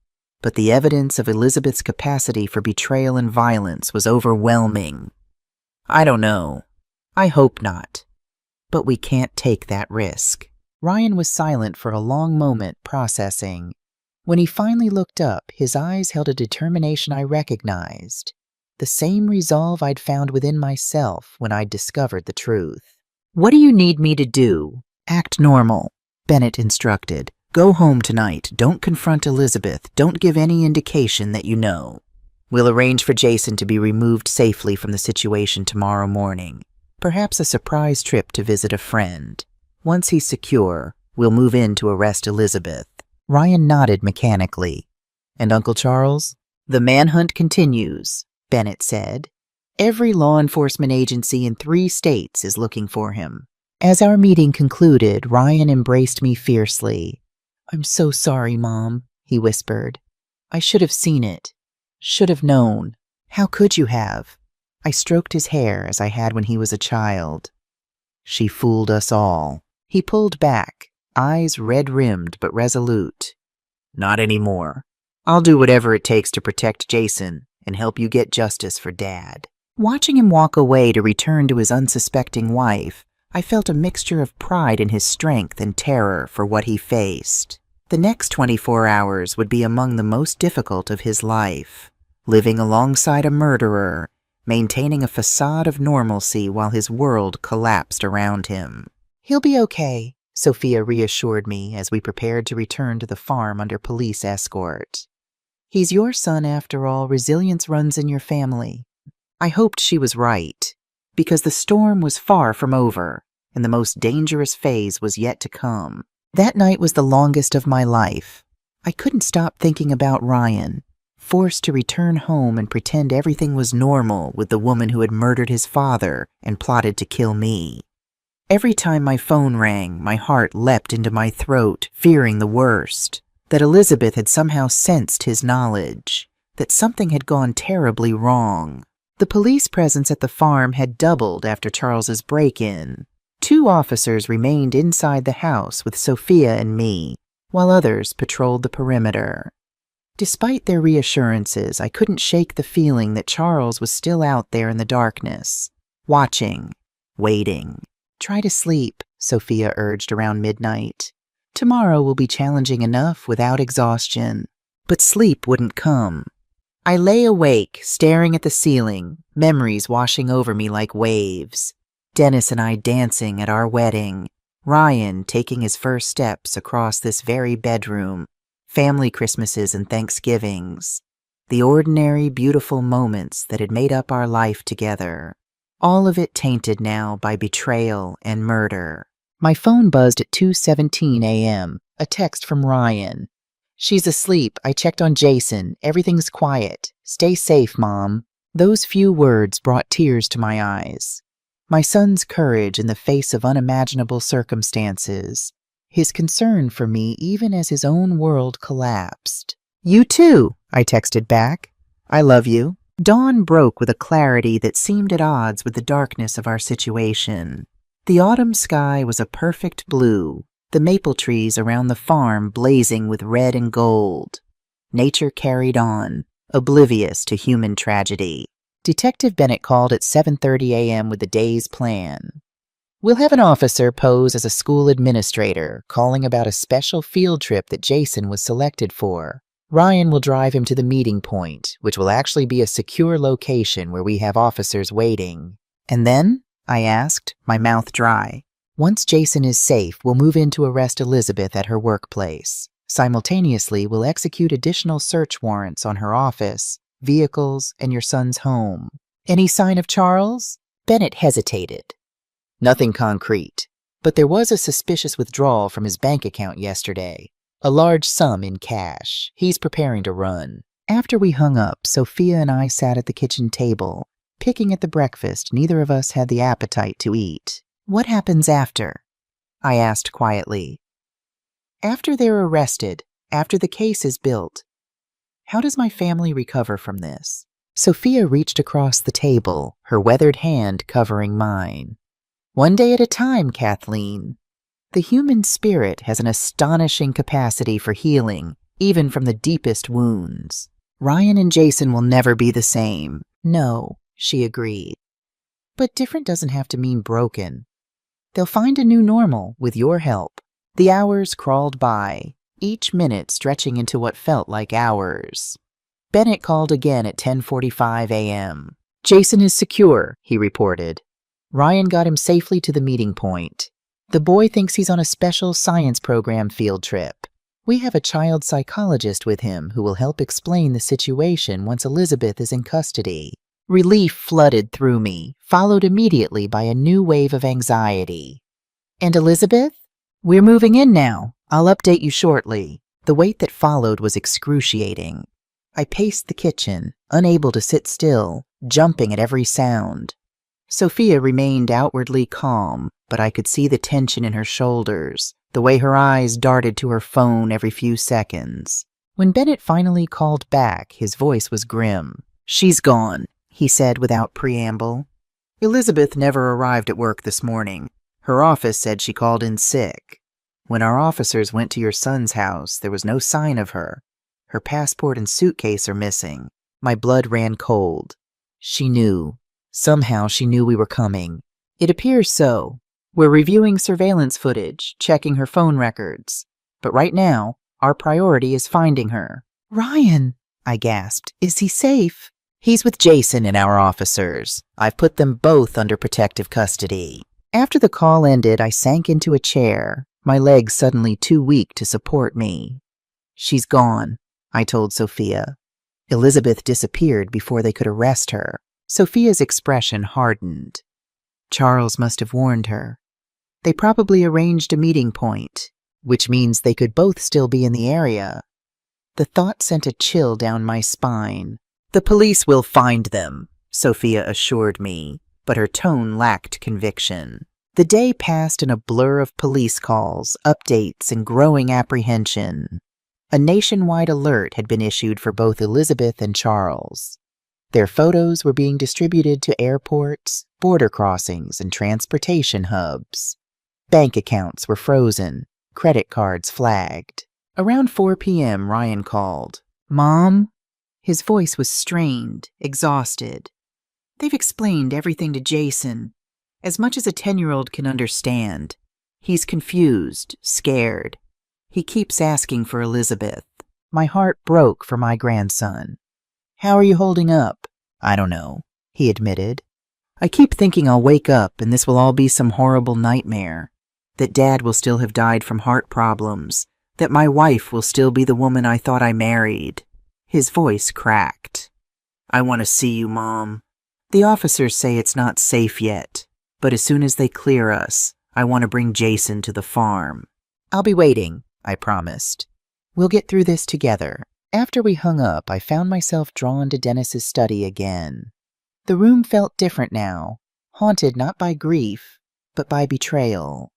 but the evidence of Elizabeth's capacity for betrayal and violence was overwhelming. "I don't know. I hope not. But we can't take that risk." Ryan was silent for a long moment, processing. When he finally looked up, his eyes held a determination I recognized. The same resolve I'd found within myself when I'd discovered the truth. "What do you need me to do?" "Act normal," Bennett instructed. "Go home tonight. Don't confront Elizabeth. Don't give any indication that you know. We'll arrange for Jason to be removed safely from the situation tomorrow morning. Perhaps a surprise trip to visit a friend. Once he's secure, we'll move in to arrest Elizabeth." Ryan nodded mechanically. "And Uncle Charles?" "The manhunt continues," Bennett said. "Every law enforcement agency in 3 states is looking for him." As our meeting concluded, Ryan embraced me fiercely. "I'm so sorry, Mom," he whispered. "I should have seen it. Should have known." "How could you have?" I stroked his hair as I had when he was a child. "She fooled us all." He pulled back, eyes red-rimmed but resolute. "Not anymore. I'll do whatever it takes to protect Jason and help you get justice for Dad." Watching him walk away to return to his unsuspecting wife, I felt a mixture of pride in his strength and terror for what he faced. The next 24 hours would be among the most difficult of his life. living alongside a murderer, maintaining a facade of normalcy while his world collapsed around him. "He'll be okay," Sophia reassured me as we prepared to return to the farm under police escort. "He's your son after all. Resilience runs in your family." I hoped she was right, because the storm was far from over, and the most dangerous phase was yet to come. That night was the longest of my life. I couldn't stop thinking about Ryan, forced to return home and pretend everything was normal with the woman who had murdered his father and plotted to kill me. Every time my phone rang, my heart leapt into my throat, fearing the worst, that Elizabeth had somehow sensed his knowledge, that something had gone terribly wrong. The police presence at the farm had doubled after Charles's break-in. 2 officers remained inside the house with Sophia and me, while others patrolled the perimeter. Despite their reassurances, I couldn't shake the feeling that Charles was still out there in the darkness, watching, waiting. "Try to sleep," Sophia urged around midnight. "Tomorrow will be challenging enough without exhaustion." But sleep wouldn't come. I lay awake, staring at the ceiling, memories washing over me like waves. Dennis and I dancing at our wedding, Ryan taking his first steps across this very bedroom, family Christmases and Thanksgivings, the ordinary, beautiful moments that had made up our life together. All of it tainted now by betrayal and murder. My phone buzzed at 2:17 a.m., a text from Ryan. "She's asleep. I checked on Jason. Everything's quiet. Stay safe, Mom." Those few words brought tears to my eyes. My son's courage in the face of unimaginable circumstances. His concern for me even as his own world collapsed. "You too," I texted back. "I love you." Dawn broke with a clarity that seemed at odds with the darkness of our situation. The autumn sky was a perfect blue, the maple trees around the farm blazing with red and gold. Nature carried on, oblivious to human tragedy. Detective Bennett called at 7:30 a.m. with the day's plan. "We'll have an officer pose as a school administrator, calling about a special field trip that Jason was selected for. Ryan will drive him to the meeting point, which will actually be a secure location where we have officers waiting." "And then?" I asked, my mouth dry. "Once Jason is safe, we'll move in to arrest Elizabeth at her workplace. Simultaneously, we'll execute additional search warrants on her office, vehicles, and your son's home." "Any sign of Charles?" Bennett hesitated. "Nothing concrete, but there was a suspicious withdrawal from his bank account yesterday. A large sum in cash. He's preparing to run." After we hung up, Sophia and I sat at the kitchen table, picking at the breakfast neither of us had the appetite to eat. "What happens after?" I asked quietly. "After they're arrested, after the case is built, how does my family recover from this?" Sophia reached across the table, her weathered hand covering mine. "One day at a time, Kathleen. The human spirit has an astonishing capacity for healing, even from the deepest wounds. Ryan and Jason will never be the same." "No," she agreed. "But different doesn't have to mean broken. They'll find a new normal with your help." The hours crawled by, each minute stretching into what felt like hours. Bennett called again at 10:45 a.m. "Jason is secure," he reported. "Ryan got him safely to the meeting point. The boy thinks he's on a special science program field trip. We have a child psychologist with him who will help explain the situation once Elizabeth is in custody." Relief flooded through me, followed immediately by a new wave of anxiety. "And Elizabeth?" "We're moving in now. I'll update you shortly." The wait that followed was excruciating. I paced the kitchen, unable to sit still, jumping at every sound. Sophia remained outwardly calm, but I could see the tension in her shoulders, the way her eyes darted to her phone every few seconds. When Bennett finally called back, his voice was grim. "She's gone," he said without preamble. "Elizabeth never arrived at work this morning. Her office said she called in sick. When our officers went to your son's house, there was no sign of her. Her passport and suitcase are missing." My blood ran cold. She knew. Somehow she knew we were coming. "It appears so. We're reviewing surveillance footage, checking her phone records. But right now, our priority is finding her." "Ryan!" I gasped. Is he safe? He's with Jason and our officers. I've put them both under protective custody. After the call ended, I sank into a chair, my legs suddenly too weak to support me. She's gone, I told Sophia. Elizabeth disappeared before they could arrest her. Sophia's expression hardened. Charles must have warned her. They probably arranged a meeting point, which means they could both still be in the area. The thought sent a chill down my spine. The police will find them, Sophia assured me, but her tone lacked conviction. The day passed in a blur of police calls, updates, and growing apprehension. A nationwide alert had been issued for both Elizabeth and Charles. Their photos were being distributed to airports, border crossings, and transportation hubs. Bank accounts were frozen, credit cards flagged. Around 4 p.m., Ryan called. Mom? His voice was strained, exhausted. They've explained everything to Jason, as much as a 10-year-old can understand. He's confused, scared. He keeps asking for Elizabeth. My heart broke for my grandson. How are you holding up? I don't know, he admitted. I keep thinking I'll wake up and this will all be some horrible nightmare. That Dad will still have died from heart problems. That my wife will still be the woman I thought I married. His voice cracked. I want to see you, Mom. The officers say it's not safe yet, but as soon as they clear us, I want to bring Jason to the farm. I'll be waiting, I promised. We'll get through this together. After we hung up, I found myself drawn to Dennis's study again. The room felt different now, haunted not by grief, but by betrayal.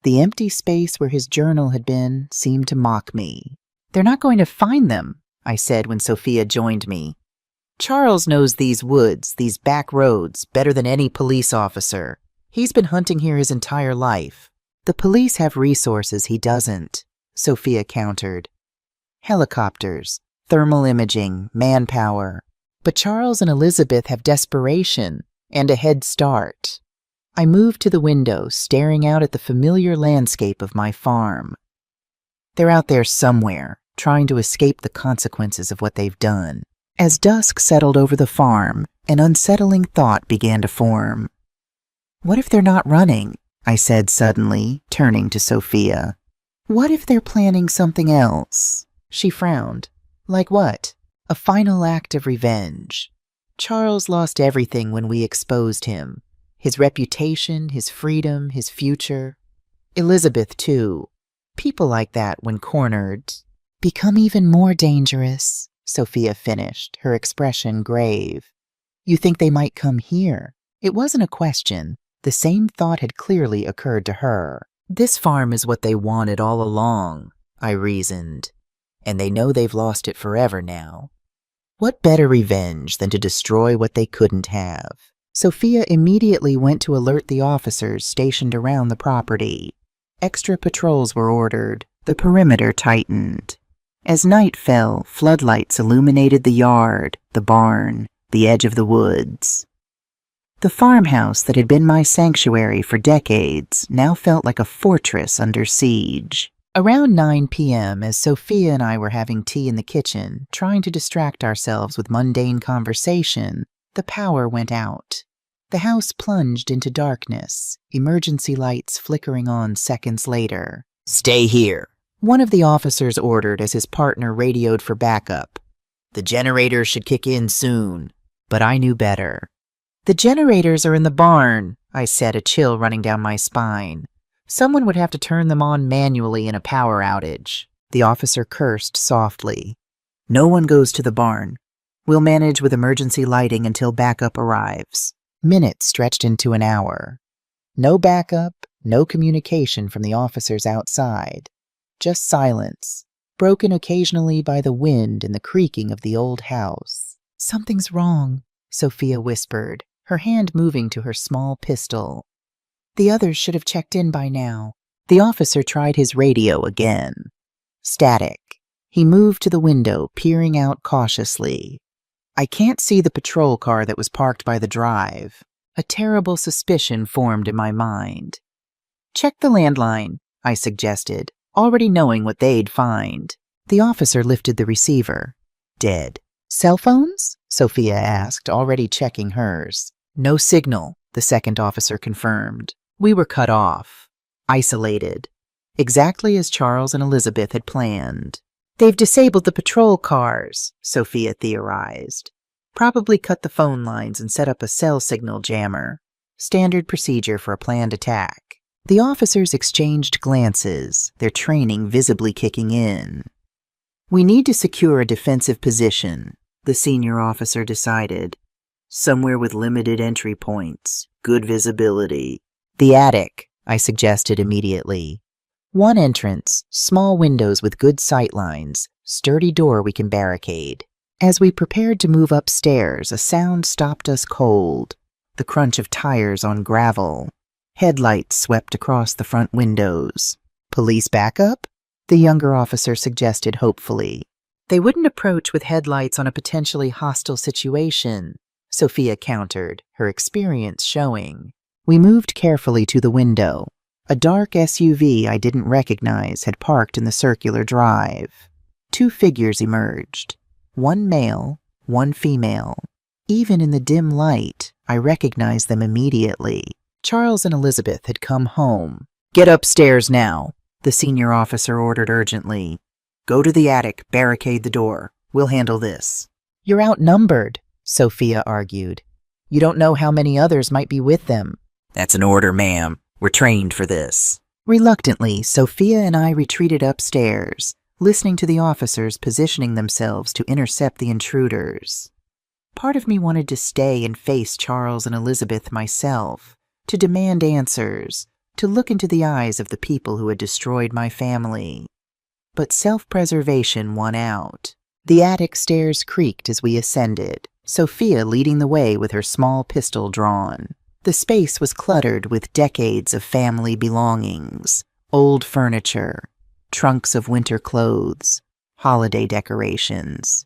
The empty space where his journal had been seemed to mock me. They're not going to find them, I said when Sophia joined me. Charles knows these woods, these back roads, better than any police officer. He's been hunting here his entire life. The police have resources he doesn't, Sophia countered. Helicopters, thermal imaging, manpower. But Charles and Elizabeth have desperation and a head start. I moved to the window, staring out at the familiar landscape of my farm. They're out there somewhere, trying to escape the consequences of what they've done. As dusk settled over the farm, an unsettling thought began to form. What if they're not running? I said suddenly, turning to Sophia. What if they're planning something else? She frowned. Like what? A final act of revenge. Charles lost everything when we exposed him. His reputation, his freedom, his future. Elizabeth, too. People like that, when cornered, become even more dangerous, Sophia finished, her expression grave. You think they might come here? It wasn't a question. The same thought had clearly occurred to her. This farm is what they wanted all along, I reasoned. And they know they've lost it forever now. What better revenge than to destroy what they couldn't have? Sophia immediately went to alert the officers stationed around the property. Extra patrols were ordered. The perimeter tightened. As night fell, floodlights illuminated the yard, the barn, the edge of the woods. The farmhouse that had been my sanctuary for decades now felt like a fortress under siege. Around 9 p.m., as Sophia and I were having tea in the kitchen, trying to distract ourselves with mundane conversation, the power went out. The house plunged into darkness, emergency lights flickering on seconds later. Stay here, one of the officers ordered as his partner radioed for backup. The generators should kick in soon, but I knew better. The generators are in the barn, I said, a chill running down my spine. Someone would have to turn them on manually in a power outage. The officer cursed softly. No one goes to the barn. We'll manage with emergency lighting until backup arrives. Minutes stretched into an hour. No backup, no communication from the officers outside. Just silence, broken occasionally by the wind and the creaking of the old house. Something's wrong, Sophia whispered, her hand moving to her small pistol. The others should have checked in by now. The officer tried his radio again. Static. He moved to the window, peering out cautiously. I can't see the patrol car that was parked by the drive. A terrible suspicion formed in my mind. Check the landline, I suggested, already knowing what they'd find. The officer lifted the receiver. Dead. Cell phones? Sophia asked, already checking hers. No signal, the second officer confirmed. We were cut off. Isolated. Exactly as Charles and Elizabeth had planned. They've disabled the patrol cars, Sophia theorized. Probably cut the phone lines and set up a cell signal jammer. Standard procedure for a planned attack. The officers exchanged glances, their training visibly kicking in. We need to secure a defensive position, the senior officer decided. Somewhere with limited entry points, good visibility. The attic, I suggested immediately. One entrance, small windows with good sight lines, sturdy door we can barricade. As we prepared to move upstairs, a sound stopped us cold. The crunch of tires on gravel. Headlights swept across the front windows. Police backup? The younger officer suggested hopefully. They wouldn't approach with headlights on a potentially hostile situation, Sophia countered, her experience showing. We moved carefully to the window. A dark SUV I didn't recognize had parked in the circular drive. Two figures emerged. One male, one female. Even in the dim light, I recognized them immediately. Charles and Elizabeth had come home. Get upstairs now, the senior officer ordered urgently. Go to the attic, barricade the door. We'll handle this. You're outnumbered, Sophia argued. You don't know how many others might be with them. That's an order, ma'am. We're trained for this. Reluctantly, Sophia and I retreated upstairs, listening to the officers positioning themselves to intercept the intruders. Part of me wanted to stay and face Charles and Elizabeth myself, to demand answers, to look into the eyes of the people who had destroyed my family. But self-preservation won out. The attic stairs creaked as we ascended, Sophia leading the way with her small pistol drawn. The space was cluttered with decades of family belongings, old furniture, trunks of winter clothes, holiday decorations.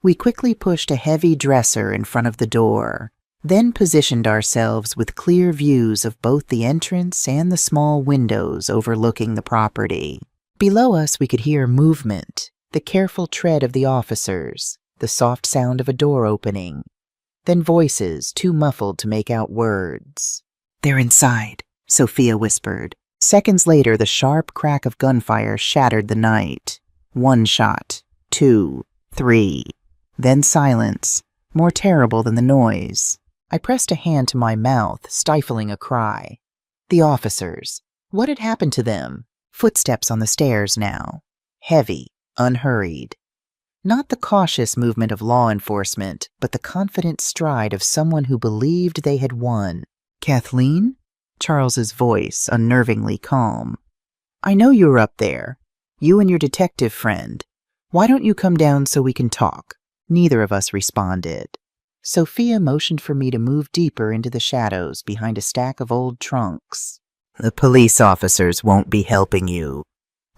We quickly pushed a heavy dresser in front of the door, then positioned ourselves with clear views of both the entrance and the small windows overlooking the property. Below us we could hear movement, the careful tread of the officers, the soft sound of a door opening. Then voices, too muffled to make out words. They're inside, Sophia whispered. Seconds later, the sharp crack of gunfire shattered the night. 1 shot, 2, 3. Then silence, more terrible than the noise. I pressed a hand to my mouth, stifling a cry. The officers. What had happened to them? Footsteps on the stairs now. Heavy, unhurried. Not the cautious movement of law enforcement, but the confident stride of someone who believed they had won. Kathleen? Charles's voice, unnervingly calm. I know you were up there. You and your detective friend. Why don't you come down so we can talk? Neither of us responded. Sophia motioned for me to move deeper into the shadows behind a stack of old trunks. The police officers won't be helping you.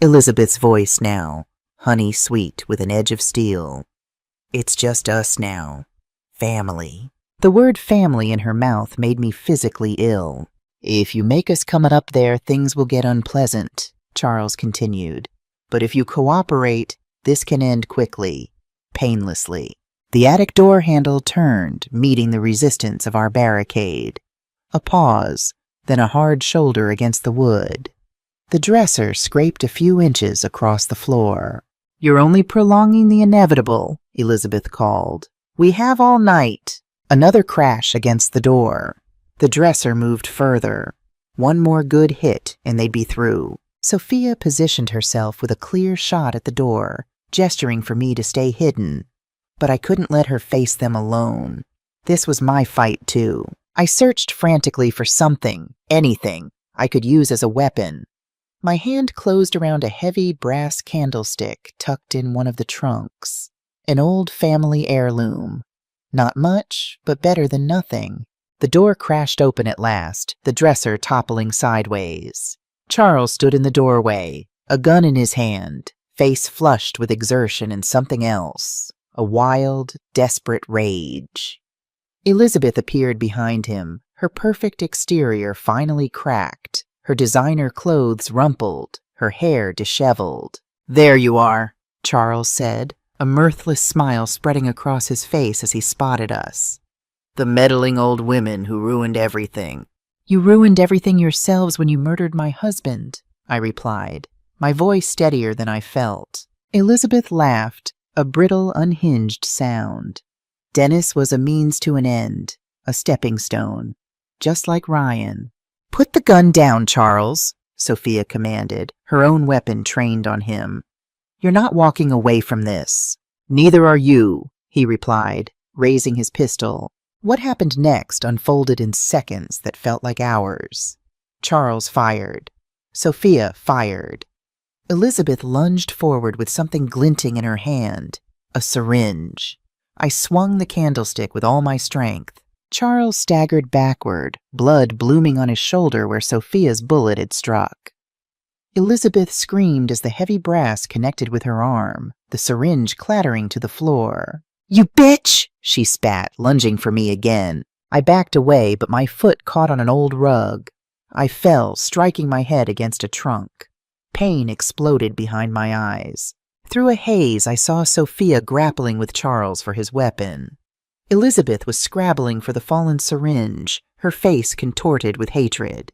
Elizabeth's voice now, honey sweet with an edge of steel. It's just us now. Family. The word family in her mouth made me physically ill. If you make us come up there, things will get unpleasant, Charles continued. But if you cooperate, this can end quickly, painlessly. The attic door handle turned, meeting the resistance of our barricade. A pause, then a hard shoulder against the wood. The dresser scraped a few inches across the floor. You're only prolonging the inevitable, Elizabeth called. We have all night. Another crash against the door. The dresser moved further. One more good hit, and they'd be through. Sophia positioned herself with a clear shot at the door, gesturing for me to stay hidden. But I couldn't let her face them alone. This was my fight, too. I searched frantically for something, anything, I could use as a weapon. My hand closed around a heavy brass candlestick tucked in one of the trunks. An old family heirloom. Not much, but better than nothing. The door crashed open at last, the dresser toppling sideways. Charles stood in the doorway, a gun in his hand, face flushed with exertion and something else. A wild, desperate rage. Elizabeth appeared behind him, her perfect exterior finally cracked, her designer clothes rumpled, her hair disheveled. There you are, Charles said, a mirthless smile spreading across his face as he spotted us. "The meddling old women who ruined everything." "You ruined everything yourselves when you murdered my husband," I replied, my voice steadier than I felt. Elizabeth laughed, a brittle, unhinged sound. "Dennis was a means to an end, a stepping stone, just like Ryan." "Put the gun down, Charles," Sophia commanded, her own weapon trained on him. "You're not walking away from this." "Neither are you," he replied, raising his pistol. What happened next unfolded in seconds that felt like hours. Charles fired. Sophia fired. Elizabeth lunged forward with something glinting in her hand, a syringe. I swung the candlestick with all my strength. Charles staggered backward, blood blooming on his shoulder where Sophia's bullet had struck. Elizabeth screamed as the heavy brass connected with her arm, the syringe clattering to the floor. "You bitch!" she spat, lunging for me again. I backed away, but my foot caught on an old rug. I fell, striking my head against a trunk. Pain exploded behind my eyes. Through a haze, I saw Sophia grappling with Charles for his weapon. Elizabeth was scrabbling for the fallen syringe, her face contorted with hatred.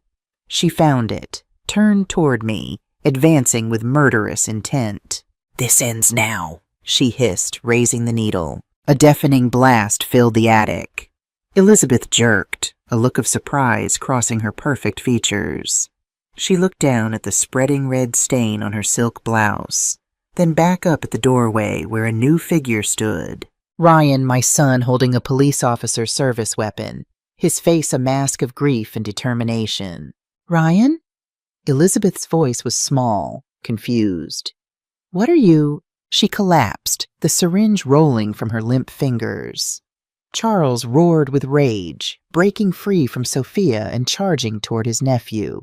She found it, turned toward me, advancing with murderous intent. "This ends now," she hissed, raising the needle. A deafening blast filled the attic. Elizabeth jerked, a look of surprise crossing her perfect features. She looked down at the spreading red stain on her silk blouse, then back up at the doorway where a new figure stood. Ryan, my son, holding a police officer's service weapon, his face a mask of grief and determination. "Ryan?" Elizabeth's voice was small, confused. "What are you—" She collapsed, the syringe rolling from her limp fingers. Charles roared with rage, breaking free from Sophia and charging toward his nephew.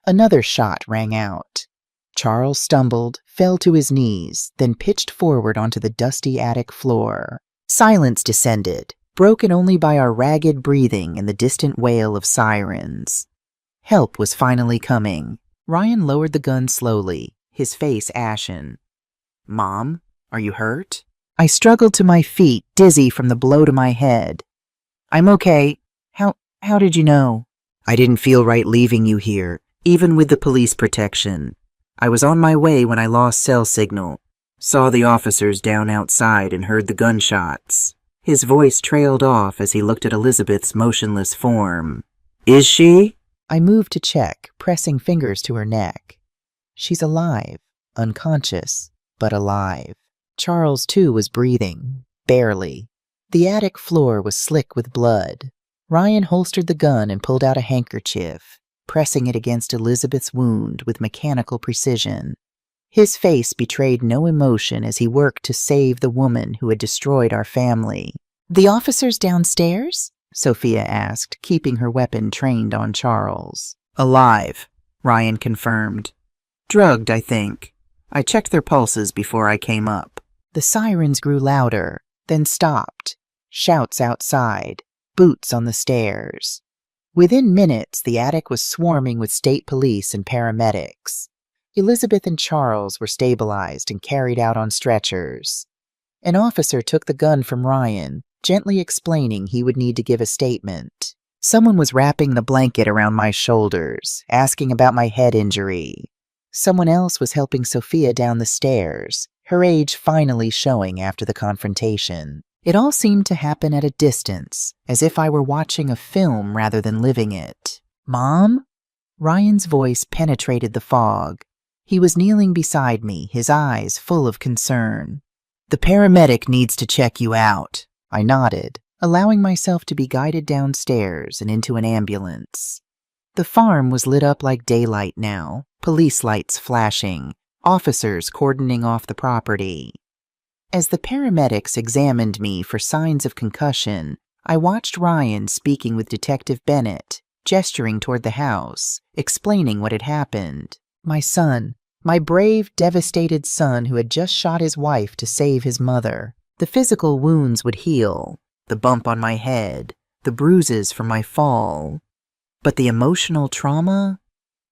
Another shot rang out. Charles stumbled, fell to his knees, then pitched forward onto the dusty attic floor. Silence descended, broken only by our ragged breathing and the distant wail of sirens. Help was finally coming. Ryan lowered the gun slowly, his face ashen. "Mom, are you hurt?" I struggled to my feet, dizzy from the blow to my head. "I'm okay. How did you know?" "I didn't feel right leaving you here, even with the police protection. I was on my way when I lost cell signal. Saw the officers down outside and heard the gunshots." His voice trailed off as he looked at Elizabeth's motionless form. "Is she?" I moved to check, pressing fingers to her neck. "She's alive, unconscious, but alive." Charles, too, was breathing, barely. The attic floor was slick with blood. Ryan holstered the gun and pulled out a handkerchief, pressing it against Elizabeth's wound with mechanical precision. His face betrayed no emotion as he worked to save the woman who had destroyed our family. "The officers downstairs?" Sophia asked, keeping her weapon trained on Charles. "Alive," Ryan confirmed. "Drugged, I think. I checked their pulses before I came up." The sirens grew louder, then stopped. Shouts outside, boots on the stairs. Within minutes, the attic was swarming with state police and paramedics. Elizabeth and Charles were stabilized and carried out on stretchers. An officer took the gun from Ryan, gently explaining he would need to give a statement. Someone was wrapping the blanket around my shoulders, asking about my head injury. Someone else was helping Sophia down the stairs, her age finally showing after the confrontation. It all seemed to happen at a distance, as if I were watching a film rather than living it. "Mom?" Ryan's voice penetrated the fog. He was kneeling beside me, his eyes full of concern. "The paramedic needs to check you out." I nodded, allowing myself to be guided downstairs and into an ambulance. The farm was lit up like daylight now, police lights flashing, officers cordoning off the property. As the paramedics examined me for signs of concussion, I watched Ryan speaking with Detective Bennett, gesturing toward the house, explaining what had happened. My son, my brave, devastated son who had just shot his wife to save his mother. The physical wounds would heal, the bump on my head, the bruises from my fall. But the emotional trauma?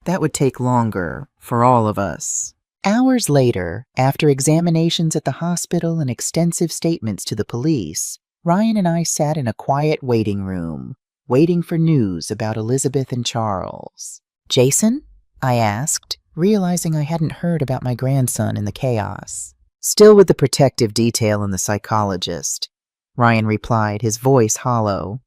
That would take longer, for all of us. Hours later, after examinations at the hospital and extensive statements to the police, Ryan and I sat in a quiet waiting room, waiting for news about Elizabeth and Charles. "Jason?" I asked, realizing I hadn't heard about my grandson in the chaos. "Still with the protective detail and the psychologist," Ryan replied, his voice hollow.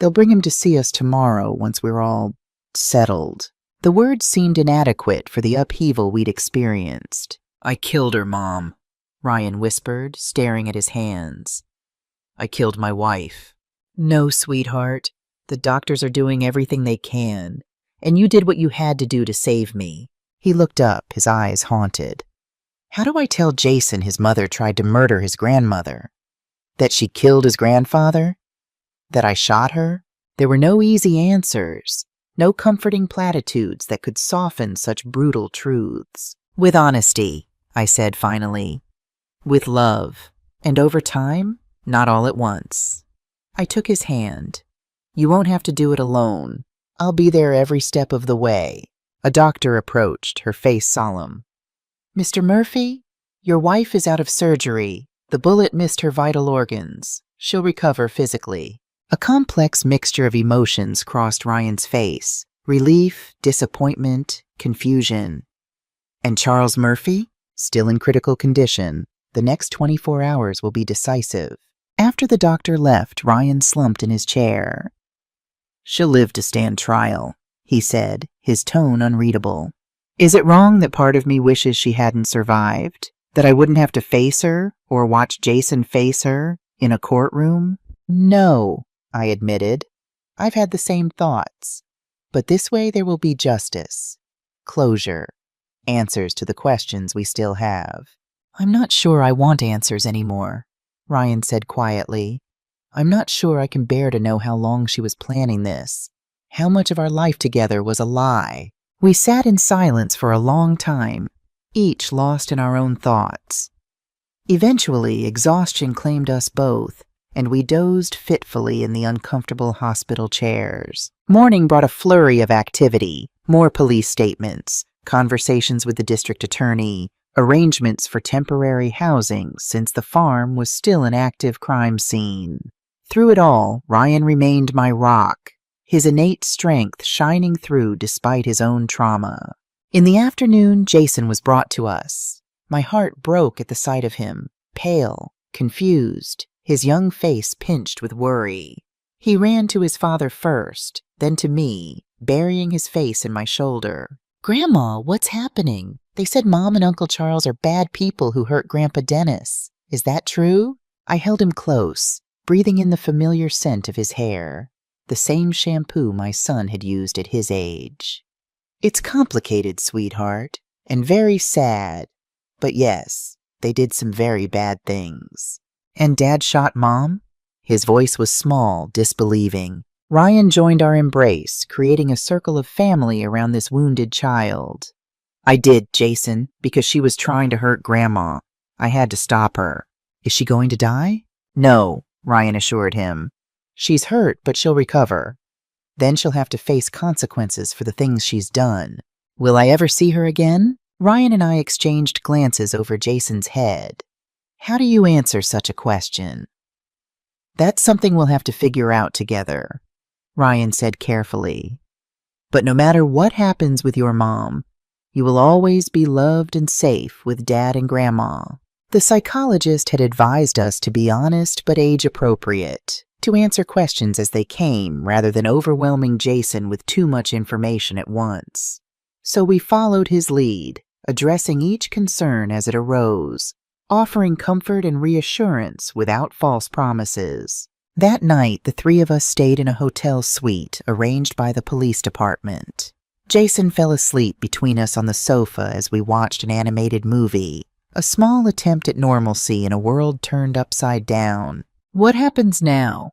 "They'll bring him to see us tomorrow once we're all settled." The words seemed inadequate for the upheaval we'd experienced. "I killed her, Mom," Ryan whispered, staring at his hands. "I killed my wife." "No, sweetheart. The doctors are doing everything they can, and you did what you had to do to save me." He looked up, his eyes haunted. "How do I tell Jason his mother tried to murder his grandmother? That she killed his grandfather? That I shot her?" There were no easy answers. No comforting platitudes that could soften such brutal truths. "With honesty," I said finally. "With love. And over time, not all at once." I took his hand. "You won't have to do it alone. I'll be there every step of the way." A doctor approached, her face solemn. "Mr. Murphy, your wife is out of surgery. The bullet missed her vital organs. She'll recover physically." A complex mixture of emotions crossed Ryan's face. Relief, disappointment, confusion. "And Charles Murphy? Still in critical condition. The next 24 hours will be decisive." After the doctor left, Ryan slumped in his chair. "She'll live to stand trial," he said, his tone unreadable. "Is it wrong that part of me wishes she hadn't survived? That I wouldn't have to face her, or watch Jason face her, in a courtroom?" "No," I admitted. "I've had the same thoughts. But this way there will be justice, closure, answers to the questions we still have." "I'm not sure I want answers anymore," Ryan said quietly. "I'm not sure I can bear to know how long she was planning this, how much of our life together was a lie." We sat in silence for a long time, each lost in our own thoughts. Eventually, exhaustion claimed us both, and we dozed fitfully in the uncomfortable hospital chairs. Morning brought a flurry of activity, more police statements, conversations with the district attorney, arrangements for temporary housing since the farm was still an active crime scene. Through it all, Ryan remained my rock, his innate strength shining through despite his own trauma. In the afternoon, Jason was brought to us. My heart broke at the sight of him, pale, confused, his young face pinched with worry. He ran to his father first, then to me, burying his face in my shoulder. "Grandma, what's happening? They said Mom and Uncle Charles are bad people who hurt Grandpa Dennis. Is that true?" I held him close, breathing in the familiar scent of his hair, the same shampoo my son had used at his age. "It's complicated, sweetheart, and very sad. But yes, they did some very bad things." "And Dad shot Mom?" His voice was small, disbelieving. Ryan joined our embrace, creating a circle of family around this wounded child. "I did, Jason, because she was trying to hurt Grandma. I had to stop her." "Is she going to die?" "No," Ryan assured him. "She's hurt, but she'll recover. Then she'll have to face consequences for the things she's done." "Will I ever see her again?" Ryan and I exchanged glances over Jason's head. "How do you answer such a question?" "That's something we'll have to figure out together," Ryan said carefully. "But no matter what happens with your mom, you will always be loved and safe with Dad and Grandma." The psychologist had advised us to be honest but age-appropriate, to answer questions as they came rather than overwhelming Jason with too much information at once. So we followed his lead, addressing each concern as it arose, offering comfort and reassurance without false promises. That night, the three of us stayed in a hotel suite arranged by the police department. Jason fell asleep between us on the sofa as we watched an animated movie, a small attempt at normalcy in a world turned upside down. "What happens now?"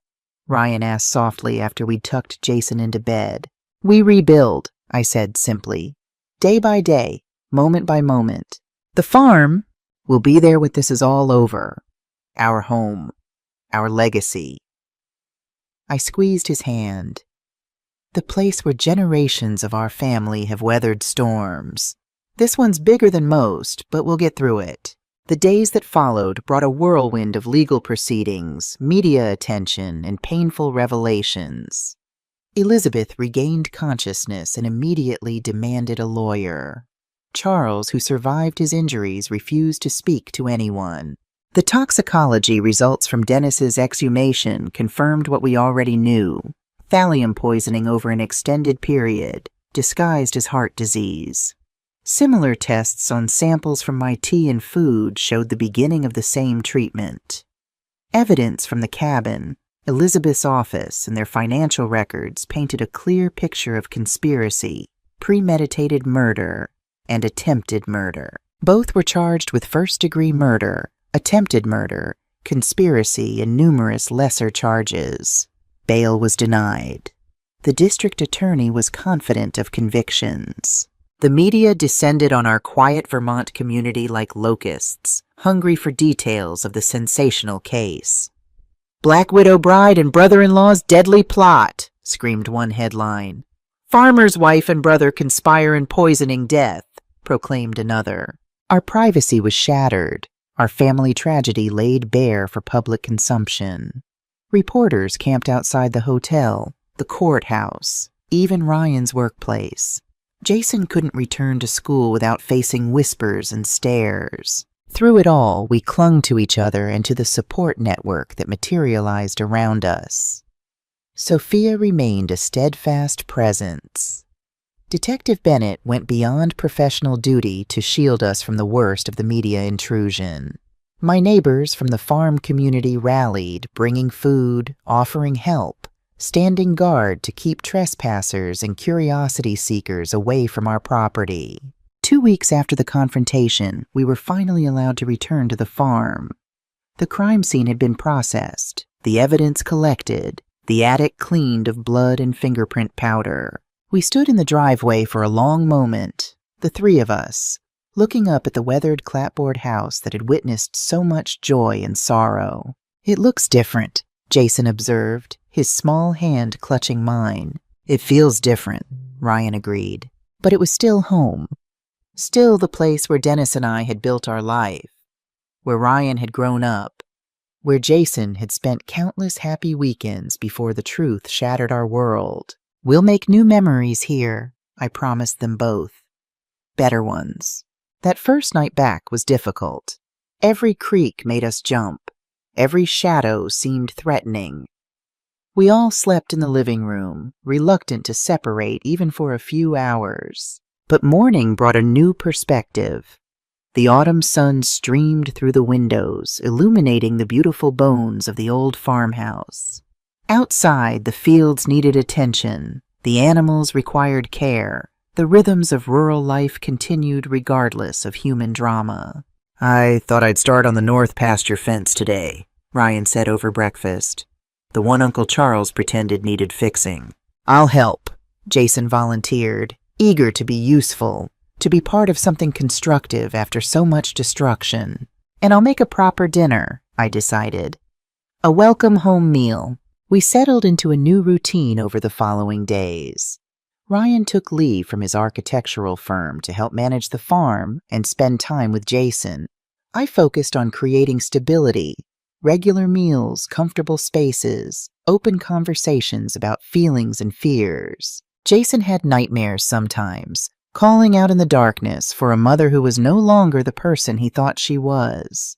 Ryan asked softly after we'd tucked Jason into bed. "We rebuild," I said simply. "Day by day, moment by moment. The farm will be there when this is all over. Our home, our legacy." I squeezed his hand. "The place where generations of our family have weathered storms. This one's bigger than most, but we'll get through it. The days that followed brought a whirlwind of legal proceedings, media attention, and painful revelations. Elizabeth regained consciousness and immediately demanded a lawyer. Charles, who survived his injuries, refused to speak to anyone. The toxicology results from Dennis's exhumation confirmed what we already knew: thallium poisoning over an extended period, disguised as heart disease. Similar tests on samples from my tea and food showed the beginning of the same treatment. Evidence from the cabin, Elizabeth's office, and their financial records painted a clear picture of conspiracy, premeditated murder, and attempted murder. Both were charged with first-degree murder, attempted murder, conspiracy, and numerous lesser charges. Bail was denied. The district attorney was confident of convictions. The media descended on our quiet Vermont community like locusts, hungry for details of the sensational case. "Black Widow Bride and Brother-in-Law's Deadly Plot," screamed one headline. "Farmer's Wife and Brother Conspire in Poisoning Death," proclaimed another. Our privacy was shattered, our family tragedy laid bare for public consumption. Reporters camped outside the hotel, the courthouse, even Ryan's workplace. Jason couldn't return to school without facing whispers and stares. Through it all, we clung to each other and to the support network that materialized around us. Sophia remained a steadfast presence. Detective Bennett went beyond professional duty to shield us from the worst of the media intrusion. My neighbors from the farm community rallied, bringing food, offering help, standing guard to keep trespassers and curiosity seekers away from our property. 2 weeks after the confrontation, we were finally allowed to return to the farm. The crime scene had been processed, the evidence collected, the attic cleaned of blood and fingerprint powder. We stood in the driveway for a long moment, the three of us, looking up at the weathered clapboard house that had witnessed so much joy and sorrow. "It looks different," Jason observed, his small hand clutching mine. "It feels different," Ryan agreed. But it was still home. Still the place where Dennis and I had built our life, where Ryan had grown up, where Jason had spent countless happy weekends before the truth shattered our world. "We'll make new memories here," I promised them both. Better ones. That first night back was difficult. Every creak made us jump. Every shadow seemed threatening. We all slept in the living room, reluctant to separate even for a few hours. But morning brought a new perspective. The autumn sun streamed through the windows, illuminating the beautiful bones of the old farmhouse. Outside, the fields needed attention, the animals required care, the rhythms of rural life continued regardless of human drama. "I thought I'd start on the north pasture fence today," Ryan said over breakfast. "The one Uncle Charles pretended needed fixing." "I'll help," Jason volunteered, eager to be useful, to be part of something constructive after so much destruction. "And I'll make a proper dinner," I decided. A welcome home meal. We settled into a new routine over the following days. Ryan took leave from his architectural firm to help manage the farm and spend time with Jason. I focused on creating stability, regular meals, comfortable spaces, open conversations about feelings and fears. Jason had nightmares sometimes, calling out in the darkness for a mother who was no longer the person he thought she was.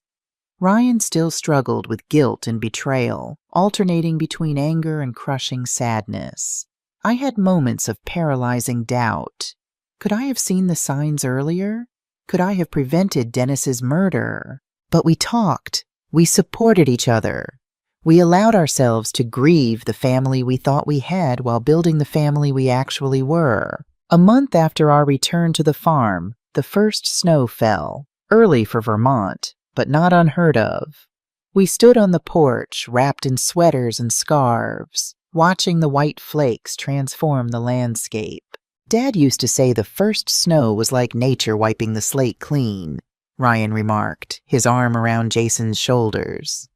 Ryan still struggled with guilt and betrayal, alternating between anger and crushing sadness. I had moments of paralyzing doubt. Could I have seen the signs earlier? Could I have prevented Dennis's murder? But we talked. We supported each other. We allowed ourselves to grieve the family we thought we had while building the family we actually were. A month after our return to the farm, the first snow fell, early for Vermont, but not unheard of. We stood on the porch, wrapped in sweaters and scarves, watching the white flakes transform the landscape. Dad used to say the first snow was like nature wiping the slate clean, Ryan remarked, his arm around Jason's shoulders.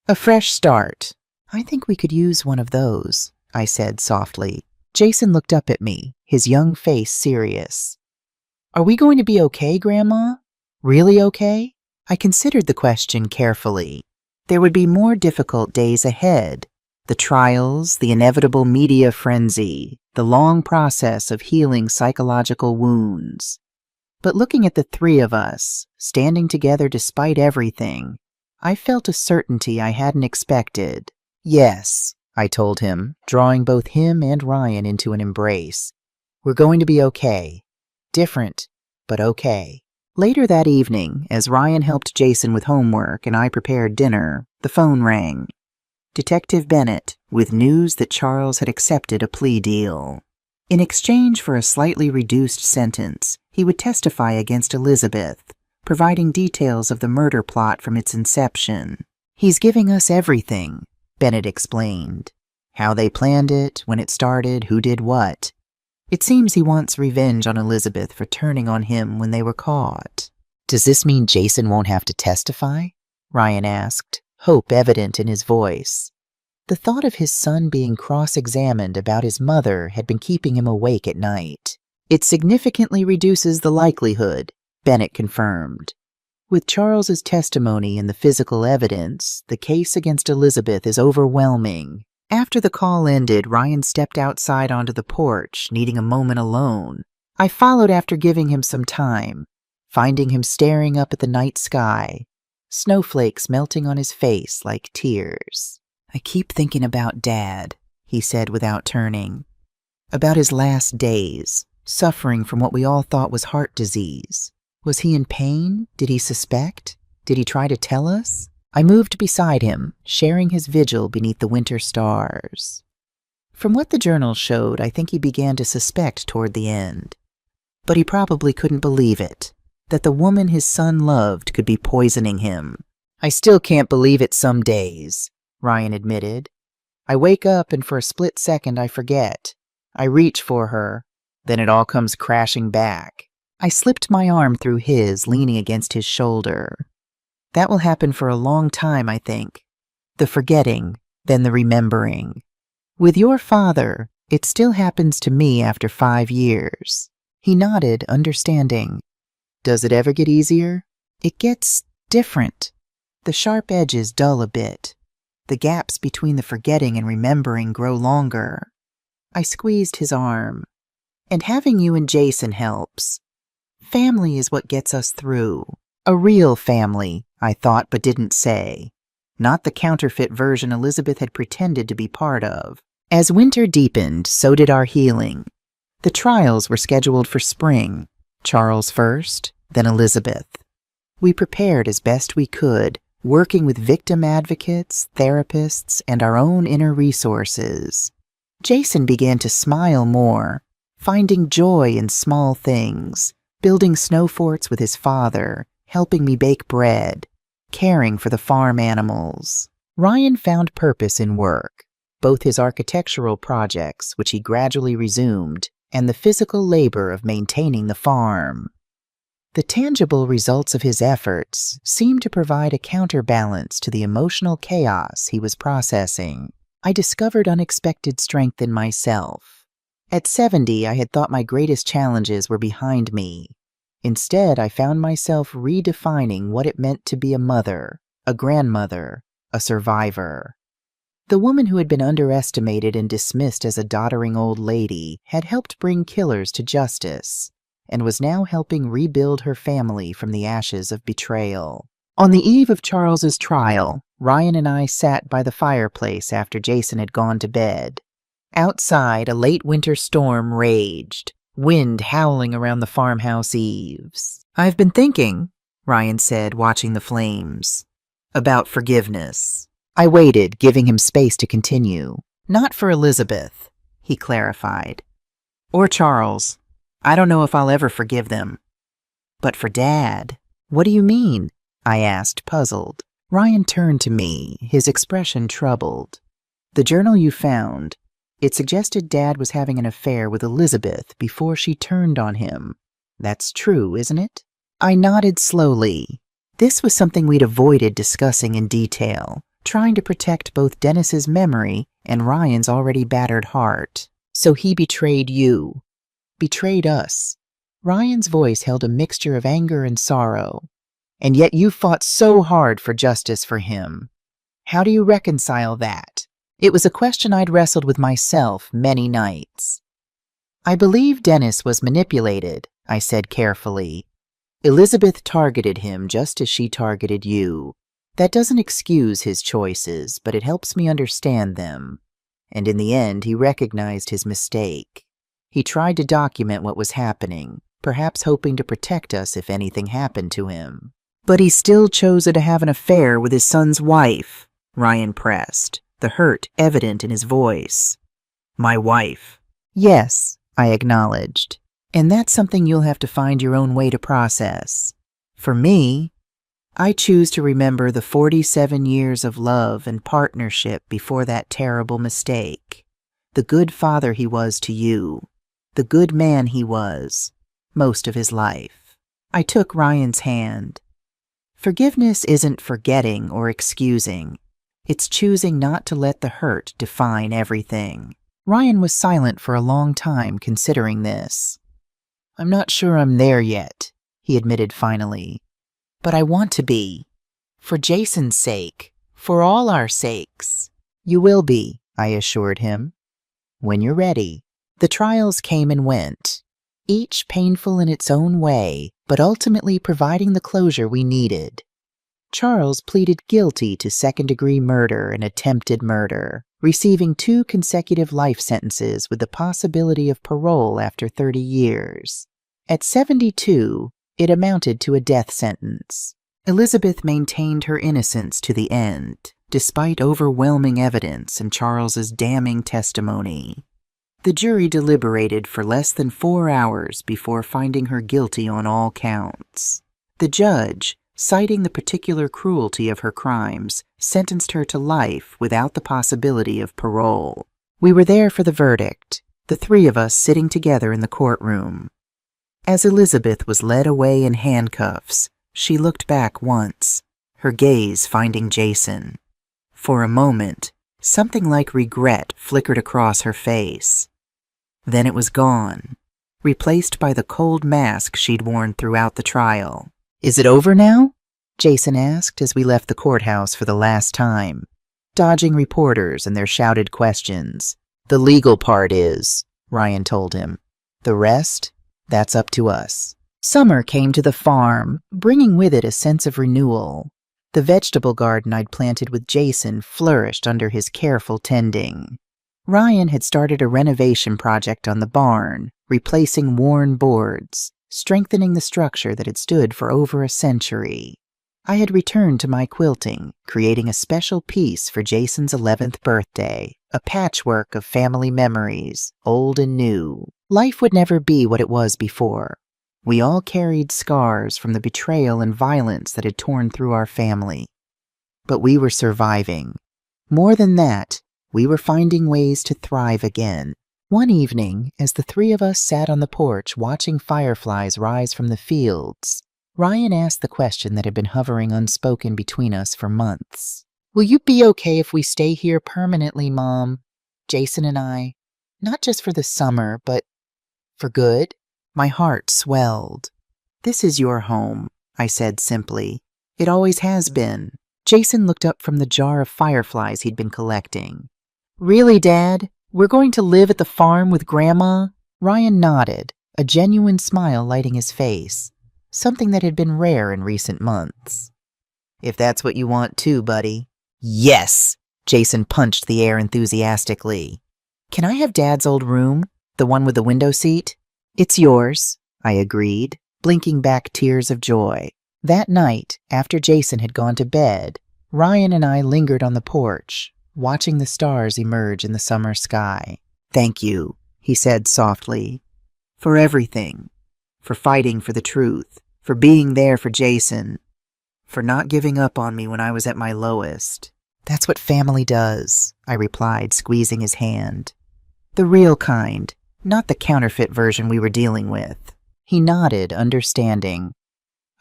"A fresh start. I think we could use one of those," I said softly. Jason looked up at me, his young face serious. Are we going to be okay, Grandma? Really okay? I considered the question carefully. There would be more difficult days ahead. The trials, the inevitable media frenzy, the long process of healing psychological wounds. But looking at the three of us, standing together despite everything, I felt a certainty I hadn't expected. Yes, I told him, drawing both him and Ryan into an embrace. We're going to be okay. Different, but okay. Later that evening, as Ryan helped Jason with homework and I prepared dinner, the phone rang. Detective Bennett, with news that Charles had accepted a plea deal. In exchange for a slightly reduced sentence, he would testify against Elizabeth, providing details of the murder plot from its inception. He's giving us everything, Bennett explained. How they planned it, when it started, who did what. It seems he wants revenge on Elizabeth for turning on him when they were caught. Does this mean Jason won't have to testify? Ryan asked, hope evident in his voice. The thought of his son being cross-examined about his mother had been keeping him awake at night. It significantly reduces the likelihood, Bennett confirmed. With Charles's testimony and the physical evidence, the case against Elizabeth is overwhelming. After the call ended, Ryan stepped outside onto the porch, needing a moment alone. I followed after giving him some time, finding him staring up at the night sky, snowflakes melting on his face like tears. I keep thinking about Dad, he said without turning. About his last days, suffering from what we all thought was heart disease. Was he in pain? Did he suspect? Did he try to tell us? I moved beside him, sharing his vigil beneath the winter stars. From what the journal showed, I think he began to suspect toward the end. But he probably couldn't believe it, that the woman his son loved could be poisoning him. I still can't believe it some days, Ryan admitted. I wake up and for a split second I forget. I reach for her, then it all comes crashing back. I slipped my arm through his, leaning against his shoulder. That will happen for a long time, I think. The forgetting, then the remembering. With your father, it still happens to me after 5 years. He nodded, understanding. Does it ever get easier? It gets different. The sharp edges dull a bit. The gaps between the forgetting and remembering grow longer. I squeezed his arm. And having you and Jason helps. Family is what gets us through. A real family, I thought but didn't say. Not the counterfeit version Elizabeth had pretended to be part of. As winter deepened, so did our healing. The trials were scheduled for spring. Charles first, then Elizabeth. We prepared as best we could, working with victim advocates, therapists, and our own inner resources. Jason began to smile more, finding joy in small things, building snow forts with his father, helping me bake bread, caring for the farm animals. Ryan found purpose in work, both his architectural projects, which he gradually resumed, and the physical labor of maintaining the farm. The tangible results of his efforts seemed to provide a counterbalance to the emotional chaos he was processing. I discovered unexpected strength in myself. At 70, I had thought my greatest challenges were behind me. Instead, I found myself redefining what it meant to be a mother, a grandmother, a survivor. The woman who had been underestimated and dismissed as a doddering old lady had helped bring killers to justice, and was now helping rebuild her family from the ashes of betrayal. On the eve of Charles's trial, Ryan and I sat by the fireplace after Jason had gone to bed. Outside, a late winter storm raged, wind howling around the farmhouse eaves. "I've been thinking," Ryan said, watching the flames, "about forgiveness." I waited, giving him space to continue. "Not for Elizabeth," he clarified. "Or Charles. I don't know if I'll ever forgive them. But for Dad." "What do you mean?" I asked, puzzled. Ryan turned to me, his expression troubled. "The journal you found, it suggested Dad was having an affair with Elizabeth before she turned on him. That's true, isn't it?" I nodded slowly. This was something we'd avoided discussing in detail, trying to protect both Dennis's memory and Ryan's already battered heart. "So he betrayed you. Betrayed us. Ryan's voice held a mixture of anger and sorrow. And yet you fought so hard for justice for him. How do you reconcile that? It was a question I'd wrestled with myself many nights. I believe Dennis was manipulated, I said carefully. Elizabeth targeted him just as she targeted you. That doesn't excuse his choices, but it helps me understand them. And in the end, he recognized his mistake. He tried to document what was happening, perhaps hoping to protect us if anything happened to him. But he still chose to have an affair with his son's wife, Ryan pressed, the hurt evident in his voice. My wife. Yes, I acknowledged. And that's something you'll have to find your own way to process. For me, I choose to remember the 47 years of love and partnership before that terrible mistake. The good father he was to you. The good man he was, most of his life. I took Ryan's hand. Forgiveness isn't forgetting or excusing. It's choosing not to let the hurt define everything. Ryan was silent for a long time considering this. I'm not sure I'm there yet, he admitted finally. But I want to be. For Jason's sake. For all our sakes. You will be, I assured him. When you're ready. The trials came and went, each painful in its own way, but ultimately providing the closure we needed. Charles pleaded guilty to second-degree murder and attempted murder, receiving 2 consecutive life sentences with the possibility of parole after 30 years. At 72, it amounted to a death sentence. Elizabeth maintained her innocence to the end, despite overwhelming evidence and Charles's damning testimony. The jury deliberated for less than 4 hours before finding her guilty on all counts. The judge, citing the particular cruelty of her crimes, sentenced her to life without the possibility of parole. We were there for the verdict, the 3 of us sitting together in the courtroom. As Elizabeth was led away in handcuffs, she looked back once, her gaze finding Jason. For a moment, something like regret flickered across her face. Then it was gone, replaced by the cold mask she'd worn throughout the trial. Is it over now? Jason asked as we left the courthouse for the last time, dodging reporters and their shouted questions. The legal part is, Ryan told him. The rest, that's up to us. Summer came to the farm, bringing with it a sense of renewal. The vegetable garden I'd planted with Jason flourished under his careful tending. Ryan had started a renovation project on the barn, replacing worn boards, strengthening the structure that had stood for over a century. I had returned to my quilting, creating a special piece for Jason's 11th birthday, a patchwork of family memories, old and new. Life would never be what it was before. We all carried scars from the betrayal and violence that had torn through our family. But we were surviving. More than that, we were finding ways to thrive again. One evening, as the 3 of us sat on the porch watching fireflies rise from the fields, Ryan asked the question that had been hovering unspoken between us for months. Will you be okay if we stay here permanently, Mom? Jason and I. Not just for the summer, but for good? My heart swelled. This is your home, I said simply. It always has been. Jason looked up from the jar of fireflies he'd been collecting. Really, Dad? We're going to live at the farm with Grandma? Ryan nodded, a genuine smile lighting his face, something that had been rare in recent months. If that's what you want too, buddy. Yes! Jason punched the air enthusiastically. Can I have Dad's old room? The one with the window seat? It's yours, I agreed, blinking back tears of joy. That night, after Jason had gone to bed, Ryan and I lingered on the porch, watching the stars emerge in the summer sky. Thank you, he said softly, for everything, for fighting for the truth, for being there for Jason, for not giving up on me when I was at my lowest. That's what family does, I replied, squeezing his hand. The real kind, not the counterfeit version we were dealing with. He nodded, understanding.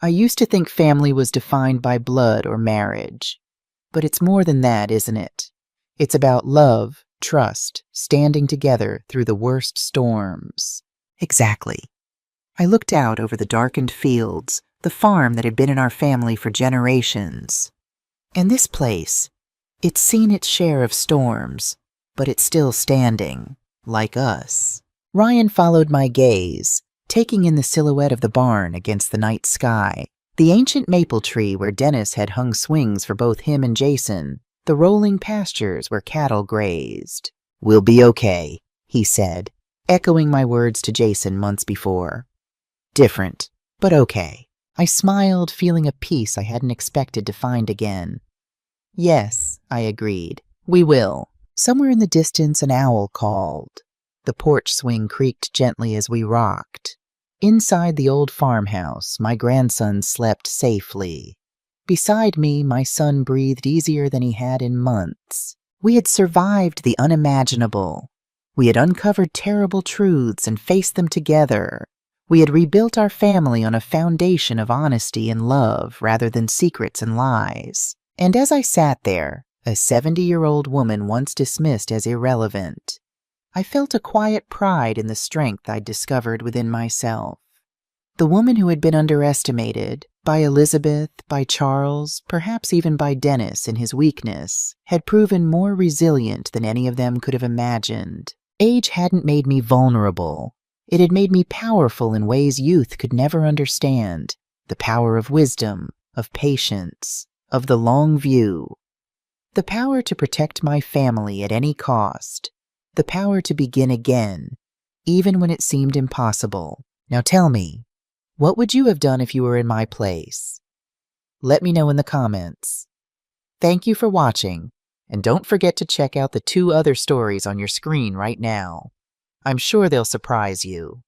I used to think family was defined by blood or marriage. But it's more than that, isn't it? It's about love, trust, standing together through the worst storms. Exactly. I looked out over the darkened fields, the farm that had been in our family for generations. And this place, it's seen its share of storms, but it's still standing, like us. Ryan followed my gaze, taking in the silhouette of the barn against the night sky, the ancient maple tree where Dennis had hung swings for both him and Jason, the rolling pastures where cattle grazed. "We'll be okay," he said, echoing my words to Jason months before. Different, but okay. I smiled, feeling a peace I hadn't expected to find again. "Yes," I agreed. "We will." Somewhere in the distance, an owl called. The porch swing creaked gently as we rocked. Inside the old farmhouse, my grandson slept safely. Beside me, my son breathed easier than he had in months. We had survived the unimaginable. We had uncovered terrible truths and faced them together. We had rebuilt our family on a foundation of honesty and love rather than secrets and lies. And as I sat there, a 70-year-old woman once dismissed as irrelevant, I felt a quiet pride in the strength I'd discovered within myself. The woman who had been underestimated, by Elizabeth, by Charles, perhaps even by Dennis in his weakness, had proven more resilient than any of them could have imagined. Age hadn't made me vulnerable. It had made me powerful in ways youth could never understand. The power of wisdom, of patience, of the long view. The power to protect my family at any cost. The power to begin again, even when it seemed impossible. Now tell me, what would you have done if you were in my place? Let me know in the comments. Thank you for watching, and don't forget to check out the 2 other stories on your screen right now. I'm sure they'll surprise you.